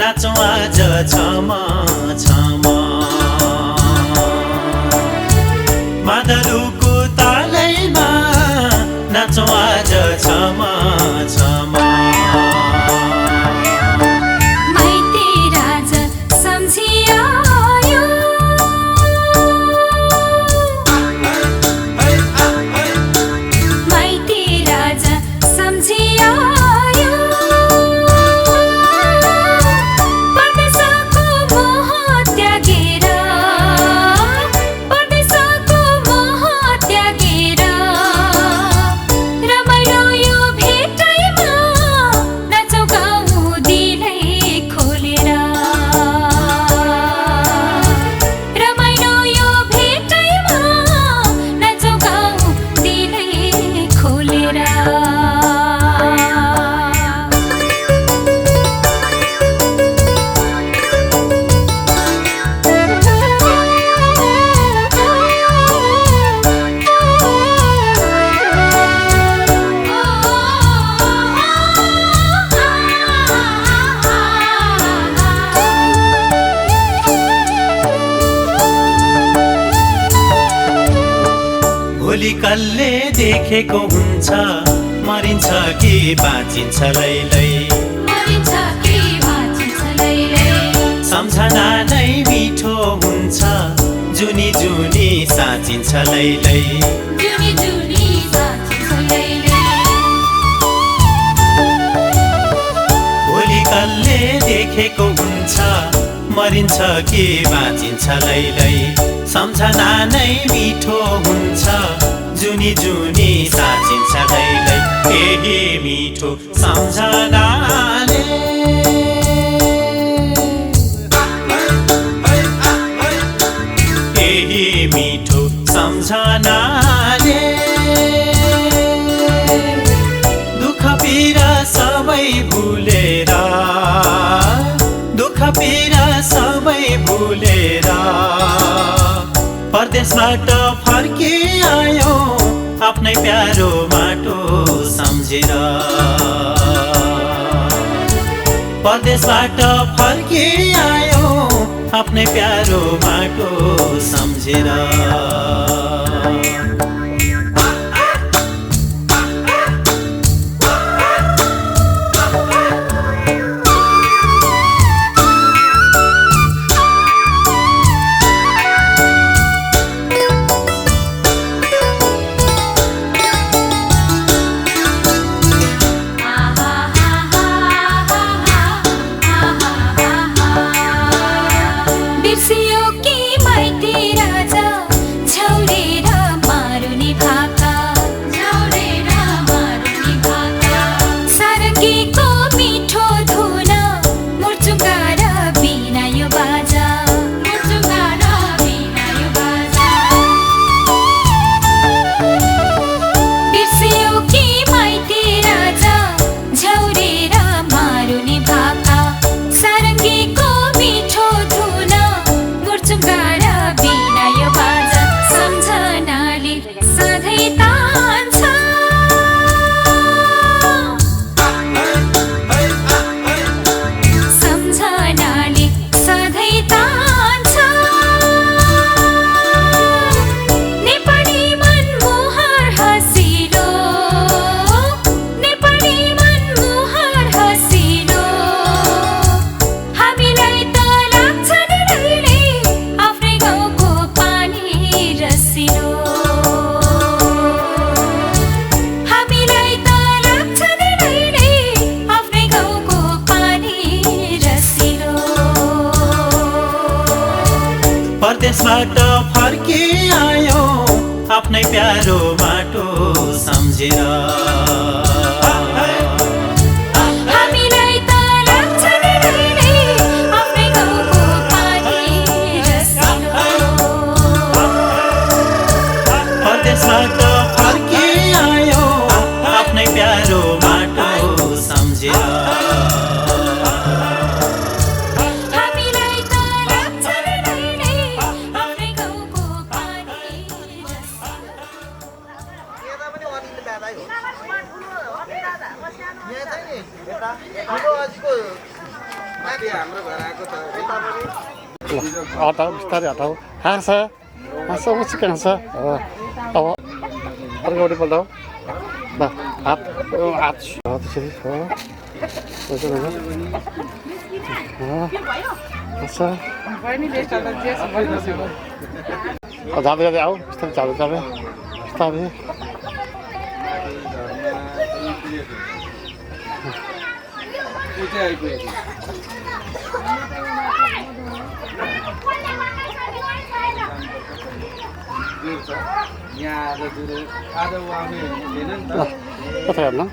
नाचौँ आज छम छम मादलुको तालैमा नाचौँ आज छम छम माइती राजा सम्झियो माइती राजा सम्झियो परदेशको मोह त्यागेर परदेशको मोह त्यागेर रमाइलो यो भेटैमा नाचौँ गाउँ दिलै खोलेर रमाइलो यो भेटैमा नाचौँ गाउँ दिलै खोलेर भोलि कसले देखेको हुन्छ मरिन्छ कि बाँचिन्छ लैलै मरिन्छ कि बाँचिन्छ लैलै साँचिन्छ लैलै जुनी जुनी साँचिन्छ लैलै भोलि कसले देखेको हुन्छ मरिन्छ कि बाँचिन्छ लैलै सम्झना नै मिठो हुन्छ जुनी जुनी साँचिन्छ लैलै केही मिठो सम्झनाले केही मिठो सम्झनाले दुःख पीडा सबै भुलेर दुःख पीडा सबै भुलेर परदेशबाट फर्की आयो आफ्नै प्यारो माटो सम्झेर परदेशबाट फर्की आयो आफ्नै प्यारो माटो सम्झेर बिर्सियो कि माइती राजा झौरेर मारुनी भाका झौरेर मारुनी भाका सारङ्गीको मिठो धुन मुर्चुङ्गा र बिना यो बाजा मुर्चुङ्गा र बिना यो बाजा बिर्सियो कि माइती राजा झौरेर मारुनी भाका सारङ्गीको मिठो धुन मुर्चुङ्गा र बिना यो बाजा सम्झनाले सधैँ तान्छ सम्झनाले सधैँ तान्छ नेपाली मनमोहर हँसिलो नेपाली मनमोहर हँसिलो हामीलाई त लाग्छ नि रहिले आफ्नै गाउँको पानी रसिलो हामीलाई त लाग्छ नि रहिले आफ्नै गाउँको पानी रसिलो परदेशबाट फर्की आयो आफ्नै प्यारो माटो सम्झेर हामीलाई त लाग्छ नि रहिले आफ्नै गाउँको पानी रसिलो परदेशबाट फर्की आयो आफ्नै प्यारो माटो सम्झेर हामीलाई त लाग्छ नि रहिले आफ्नै गाउँको पानी रसिलो हटाऊ बिस्तारै हटाऊ हाँस हाँस मुसिक हाँस अब अर्कोपट्टि पल्टाऊ ल हात हात त्यसरी जाँदै जाँदै आऊ बिस्तारै जाँदै जाँदै बिस्तारै कता हेर्नु